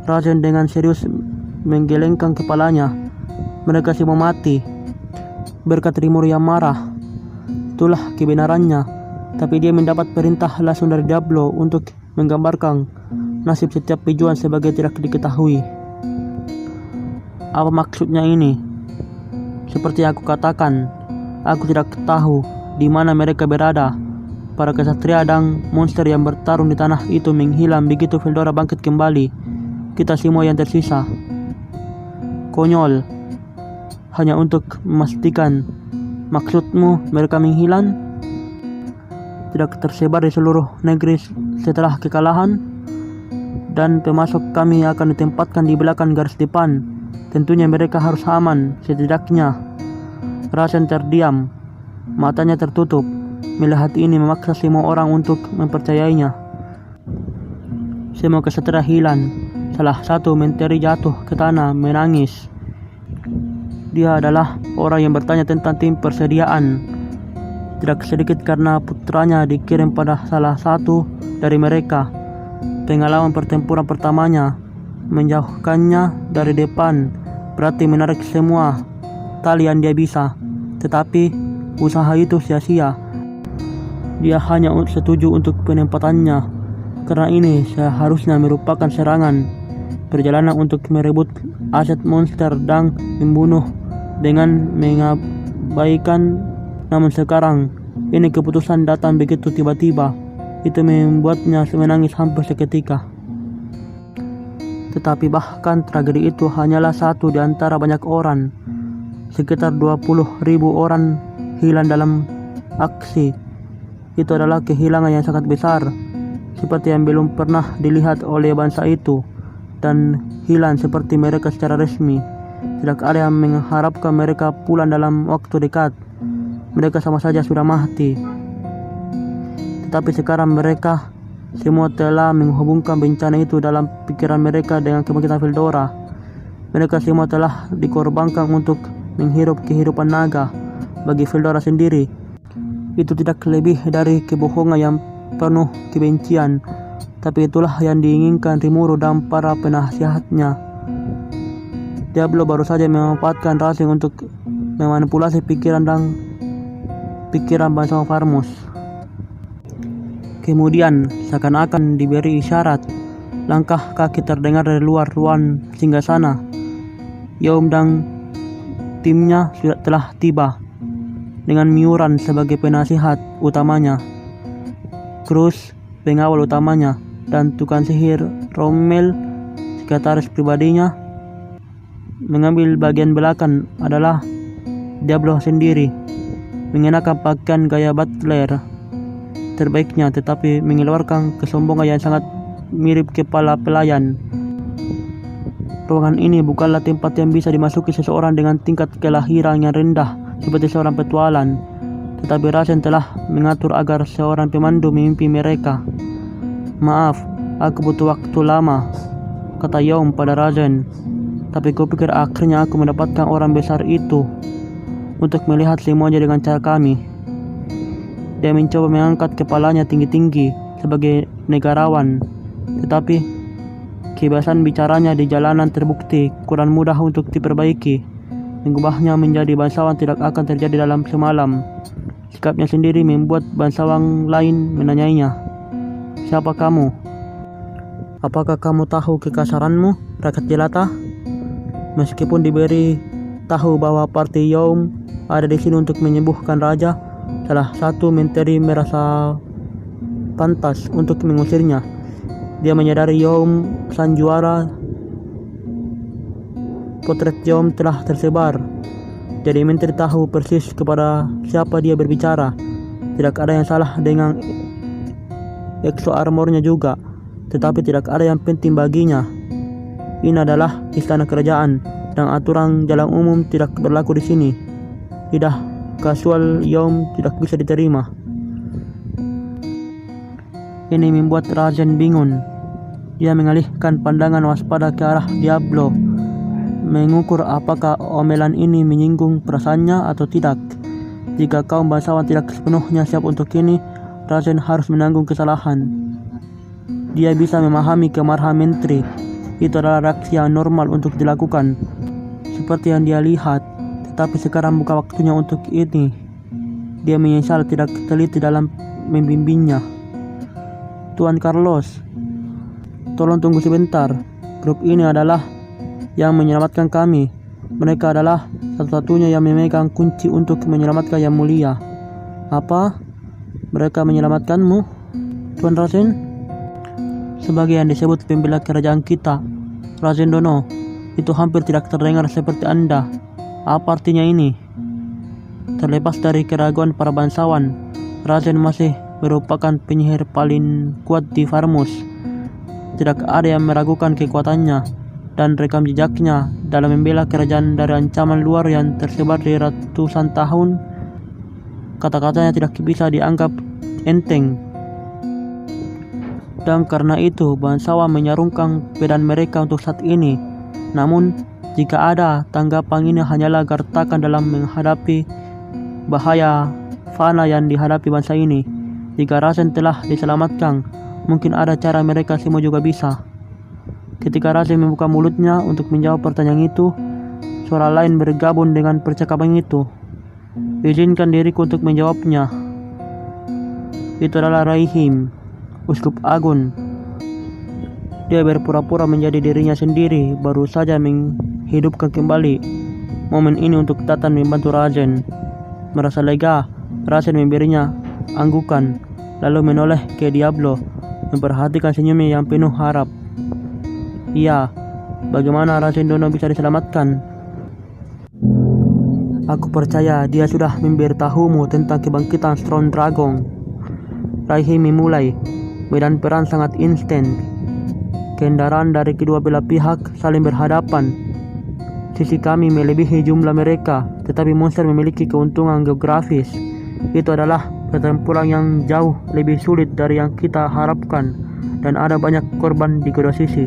Rajen dengan serius menggelengkan kepalanya. Mereka semua mati, berkata Rimuru yang marah. Itulah kebenarannya, tapi dia mendapat perintah langsung dari Diablo untuk menggambarkan nasib setiap pejuang sebagai tidak diketahui. Apa maksudnya ini? Seperti aku katakan, aku tidak tahu di mana mereka berada. Para kesatria dan monster yang bertarung di tanah itu menghilang begitu Veldora bangkit kembali. Kita semua yang tersisa. Konyol. Hanya untuk memastikan, maksudmu mereka menghilang? Tidak tersebar di seluruh negeri setelah kekalahan? Dan pemasok kami akan ditempatkan di belakang garis depan. Tentunya mereka harus aman, setidaknya. Rasen terdiam, matanya tertutup. Melihat ini memaksa semua orang untuk mempercayainya. Semua kesatria hilang. Salah satu menteri jatuh ke tanah menangis. Dia adalah orang yang bertanya tentang tim persediaan. Tidak sedikit karena putranya dikirim pada salah satu dari mereka. Pengalaman pertempuran pertamanya menjauhkannya dari depan, berarti menarik semua tali yang dia bisa. Tetapi usaha itu sia-sia. Dia hanya setuju untuk penempatannya. Karena ini seharusnya merupakan serangan perjalanan untuk merebut aset monster dan membunuh dengan mengabaikan. Namun sekarang ini keputusan datang begitu tiba-tiba. Itu membuatnya menangis hampir seketika. Tetapi bahkan tragedi itu hanyalah satu di antara banyak orang. Sekitar 20.000 orang hilang dalam aksi. Itu adalah kehilangan yang sangat besar, seperti yang belum pernah dilihat oleh bangsa itu, dan hilang seperti mereka secara resmi. Tidak ada yang mengharapkan mereka pulang dalam waktu dekat. Mereka sama saja sudah mati. Tetapi sekarang mereka semua telah menghubungkan bencana itu dalam pikiran mereka dengan kebangkitan Veldora. Mereka semua telah dikorbankan untuk menghirup kehidupan naga. Bagi Veldora sendiri, itu tidak lebih dari kebohongan yang penuh kebencian. Tapi itulah yang diinginkan Rimuru dan para penasihatnya. Diablo baru saja memanfaatkan Rasen untuk memanipulasi pikiran bangsa Farmus. Kemudian seakan-akan diberi isyarat, langkah kaki terdengar dari luar ruang singgasana. Yaum dan timnya telah tiba, dengan Miuran sebagai penasihat utamanya, Cruz pengawal utamanya, dan tukang sihir Rommel sekretaris pribadinya. Mengambil bagian belakang adalah Diablo sendiri, mengenakan pakaian gaya butler terbaiknya, tetapi mengeluarkan kesombongan yang sangat mirip kepala pelayan. Ruangan ini bukanlah tempat yang bisa dimasuki seseorang dengan tingkat kelahiran yang rendah seperti seorang petualang, tetapi Rasen telah mengatur agar seorang pemandu memimpin mereka. Maaf, aku butuh waktu lama, kata Yaum pada Rasen. Tapi kupikir akhirnya aku mendapatkan orang besar itu untuk melihat semuanya dengan cara kami. Dia mencoba mengangkat kepalanya tinggi-tinggi sebagai negarawan, tetapi Kebiasaan bicaranya di jalanan terbukti kurang mudah untuk diperbaiki. Mengubahnya menjadi bangsawan tidak akan terjadi dalam semalam. Sikapnya sendiri membuat bangsawan lain menanyainya, "Siapa kamu? Apakah kamu tahu kekasaranmu, rakyat jelata?" Meskipun diberi tahu bahwa partai Youm ada di sini untuk menyembuhkan raja, salah satu menteri merasa pantas untuk mengusirnya. Dia menyadari Youm sang juara. Potret Youm telah tersebar, jadi menteri tahu persis kepada siapa dia berbicara. Tidak ada yang salah dengan exo armornya juga, tetapi tidak ada yang penting baginya. Ini adalah istana kerajaan dan aturan jalan umum tidak berlaku di sini. Lidah kasual Youm tidak bisa diterima. Ini membuat Rajen bingung. Dia mengalihkan pandangan waspada ke arah Diablo, mengukur apakah omelan ini menyinggung perasaannya atau tidak. Jika kaum bangsawan tidak sepenuhnya siap untuk ini, Rajen harus menanggung kesalahan. Dia bisa memahami kemarahan menteri. Itu adalah reaksi yang normal untuk dilakukan, seperti yang dia lihat. Tetapi sekarang bukan waktunya untuk ini. Dia menyesal tidak teliti dalam membimbingnya. "Tuan Carlos, tolong tunggu sebentar. Grup ini adalah yang menyelamatkan kami. Mereka adalah satu-satunya yang memegang kunci untuk menyelamatkan Yang Mulia." "Apa? Mereka menyelamatkanmu, Tuan Rajen?" "Sebagai yang disebut pembela kerajaan kita, Rajen Dono, itu hampir tidak terdengar seperti Anda. Apa artinya ini?" Terlepas dari keraguan para bangsawan, Rajen masih merupakan penyihir paling kuat di Farmus. Tidak ada yang meragukan kekuatannya dan rekam jejaknya dalam membela kerajaan dari ancaman luar yang tersebar di ratusan tahun. Kata-katanya tidak bisa dianggap enteng. Dan karena itu bangsawan menyarungkan pedang mereka untuk saat ini. Namun, jika ada tanggapan, ini hanyalah gertakan dalam menghadapi bahaya fana yang dihadapi bangsa ini. Jika Rajen telah diselamatkan, mungkin ada cara mereka semua juga bisa. Ketika Rajen membuka mulutnya untuk menjawab pertanyaan itu, suara lain bergabung dengan percakapan itu. "Izinkan diriku untuk menjawabnya." Itu adalah Raihim, Uskup Agung. Dia berpura-pura menjadi dirinya sendiri, baru saja menghidupkan kembali momen ini untuk datang membantu Rajen. Merasa lega, Rajen memberinya anggukan, lalu menoleh ke Diablo, memperhatikan senyumnya yang penuh harap. "Iya, bagaimana Rajen Dono bisa diselamatkan?" "Aku percaya dia sudah memberitahumu tentang kebangkitan Strong Dragon." Raihim memulai. Medan perang sangat instan. Kendaraan dari kedua belah pihak saling berhadapan. Sisi kami melebihi jumlah mereka, tetapi monster memiliki keuntungan geografis. Itu adalah pertempuran yang jauh lebih sulit dari yang kita harapkan, dan ada banyak korban di kedua sisi.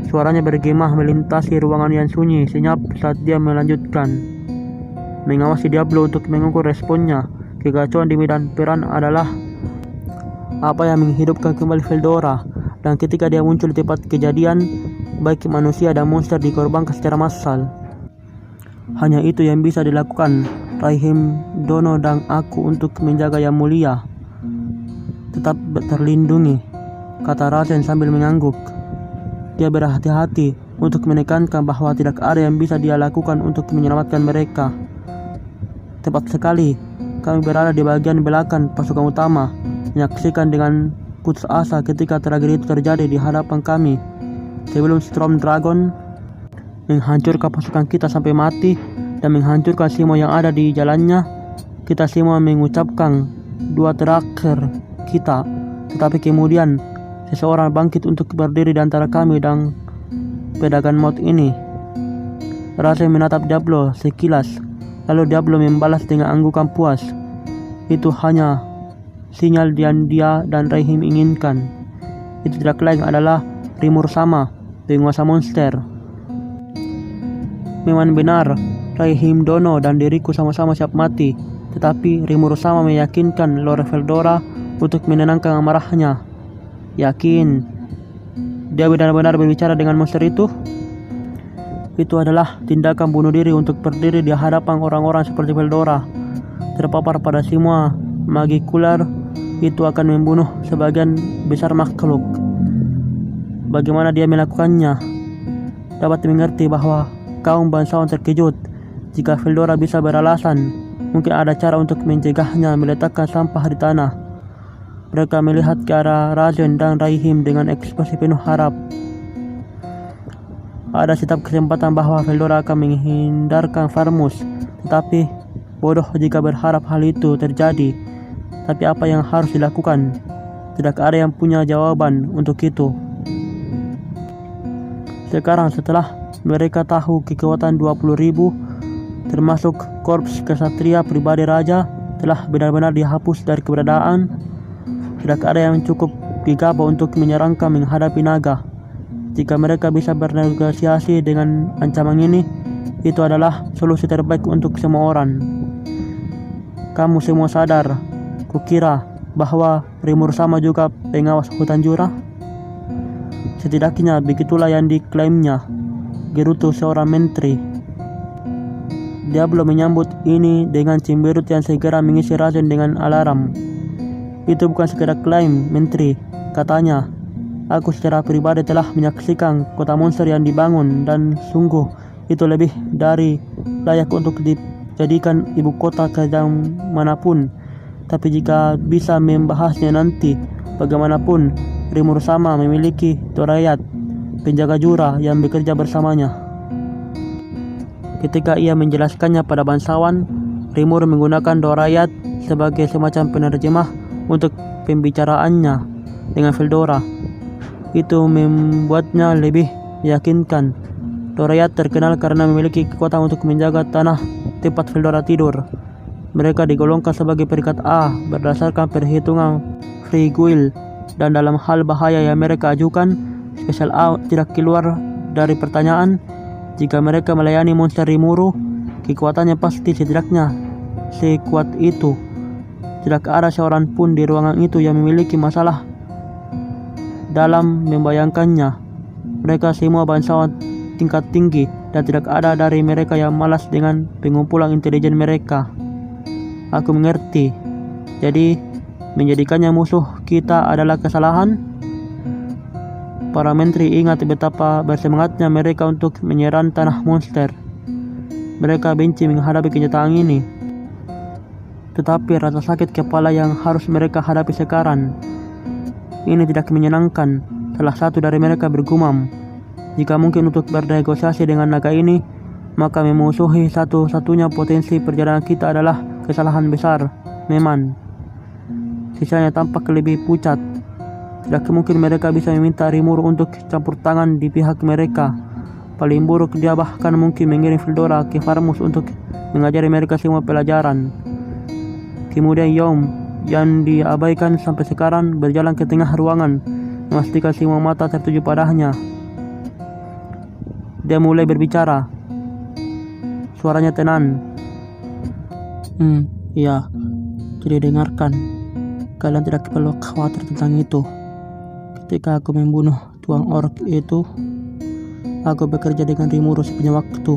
Suaranya bergema melintasi ruangan yang sunyi senyap saat dia melanjutkan. Mengawasi Diablo untuk mengukur responnya. Kekacauan di medan perang adalah apa yang menghidupkan kembali Veldora, dan ketika dia muncul di tempat kejadian, baik manusia dan monster dikorbankan secara massal. Hanya itu yang bisa dilakukan Raihim Dono dan aku untuk menjaga Yang Mulia tetap terlindungi, kata Rajen sambil mengangguk. Dia berhati-hati untuk menekankan bahwa tidak ada yang bisa dia lakukan untuk menyelamatkan mereka. Tepat sekali, kami berada di bagian belakang pasukan utama, menyaksikan dengan putus asa ketika tragedi itu terjadi di hadapan kami. Sebelum Storm Dragon menghancurkan pasukan kita sampai mati dan menghancurkan semua yang ada di jalannya, kita semua mengucapkan doa terakhir kita. Tetapi kemudian seseorang bangkit untuk berdiri di antara kami dan pedagang maut ini. Rajen menatap Diablo sekilas, lalu Diablo membalas dengan anggukan puas. Itu hanya sinyal yang dia dan Raihim inginkan. Itu tidak lain adalah Rimur Sama, penguasa monster. Memang benar, Raihim Dono dan diriku sama-sama siap mati, tetapi Rimur Sama meyakinkan Lord Veldora untuk menenangkan amarahnya. Yakin, dia benar-benar berbicara dengan monster itu. Itu adalah tindakan bunuh diri untuk berdiri di hadapan orang-orang seperti Veldora. Terpapar pada semua magikular, itu akan membunuh sebagian besar makhluk. Bagaimana dia melakukannya? Dapat mengerti bahwa kaum bangsawan terkejut. Jika Veldora bisa beralasan, mungkin ada cara untuk mencegahnya meletakkan sampah di tanah. Mereka melihat ke arah Razen dan Raihim dengan ekspresi penuh harap. Ada setiap kesempatan bahwa Veldora akan menghindarkan Farmus, tetapi bodoh jika berharap hal itu terjadi. Tapi apa yang harus dilakukan? Tidak ada yang punya jawaban untuk itu. Sekarang setelah mereka tahu kekuatan 20.000, termasuk korps kesatria pribadi raja, telah benar-benar dihapus dari keberadaan, tidak ada yang cukup gegabah untuk menyerangkan menghadapi naga. Jika mereka bisa bernegosiasi dengan ancaman ini, itu adalah solusi terbaik untuk semua orang. Kamu semua sadar, kukira bahwa Rimur sama juga pengawas hutan jurah. Setidaknya begitulah yang diklaimnya, gerutu seorang menteri. Dia belum menyambut ini dengan cemberut yang segera mengisi Razen dengan alarm. Itu bukan sekedar klaim, menteri, katanya. Aku secara pribadi telah menyaksikan kota monster yang dibangun dan sungguh itu lebih dari layak untuk dijadikan ibu kota kerajaan manapun. Tapi jika bisa membahasnya nanti, bagaimanapun Rimur sama memiliki Dorayat, penjaga jurah yang bekerja bersamanya. Ketika ia menjelaskannya pada bangsawan, Rimur menggunakan Dorayat sebagai semacam penerjemah untuk pembicaraannya dengan Veldora. Itu membuatnya lebih meyakinkan. Dorayat terkenal karena memiliki kekuatan untuk menjaga tanah tempat Veldora tidur. Mereka digolongkan sebagai peringkat A berdasarkan perhitungan free will, dan dalam hal bahaya yang mereka ajukan, spesial A tidak keluar dari pertanyaan. Jika mereka melayani monster Rimuru, kekuatannya pasti setidaknya sekuat itu. Tidak ada seorang pun di ruangan itu yang memiliki masalah dalam membayangkannya. Mereka semua bangsawan tingkat tinggi, dan tidak ada dari mereka yang malas dengan pengumpulan intelijen mereka. Aku mengerti. Jadi, menjadikannya musuh kita adalah kesalahan. Para menteri ingat betapa bersemangatnya mereka untuk menyerang tanah monster. Mereka benci menghadapi kenyataan ini. Tetapi rasa sakit kepala yang harus mereka hadapi sekarang, ini tidak menyenangkan. Salah satu dari mereka bergumam, jika mungkin untuk bernegosiasi dengan naga ini, maka memusuhi satu-satunya potensi perjalanan kita adalah kesalahan besar. Memang sisanya tampak lebih pucat. Tidak mungkin mereka bisa meminta Rimur untuk campur tangan di pihak mereka. Paling buruk, dia bahkan mungkin mengirim Veldora ke Farmus untuk mengajari mereka semua pelajaran. Kemudian Yom yang diabaikan sampai sekarang berjalan ke tengah ruangan, memastikan semua mata tertuju padanya. Dia mulai berbicara. Suaranya tenang. Ya, jadi dengarkan. Kalian tidak perlu khawatir tentang itu. Ketika aku membunuh tuang orc itu, aku bekerja dengan Rimuru sepanjang waktu.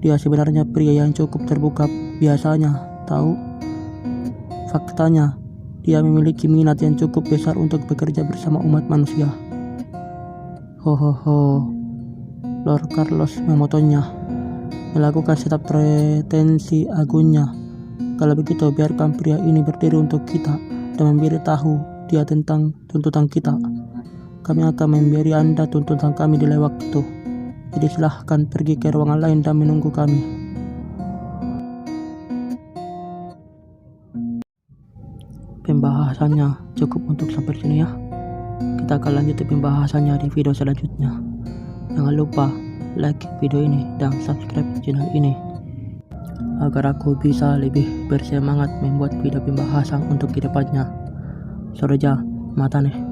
Dia sebenarnya pria yang cukup terbuka biasanya, tahu? Faktanya, dia memiliki minat yang cukup besar untuk bekerja bersama umat manusia. Lord Carlos memotongnya, melakukan setiap pretensi agungnya. Kalau begitu, biarkan pria ini berdiri untuk kita dan memberitahu dia tentang tuntutan kita. Kami akan memberi Anda tuntutan kami di lain waktu. Jadi silahkan pergi ke ruangan lain dan menunggu kami. Pembahasannya cukup untuk sampai sini ya. Kita akan lanjut pembahasannya di video selanjutnya. Jangan lupa like video ini dan subscribe channel ini agar aku bisa lebih bersemangat membuat video pembahasan untuk kedepannya. Sorja, mata nih.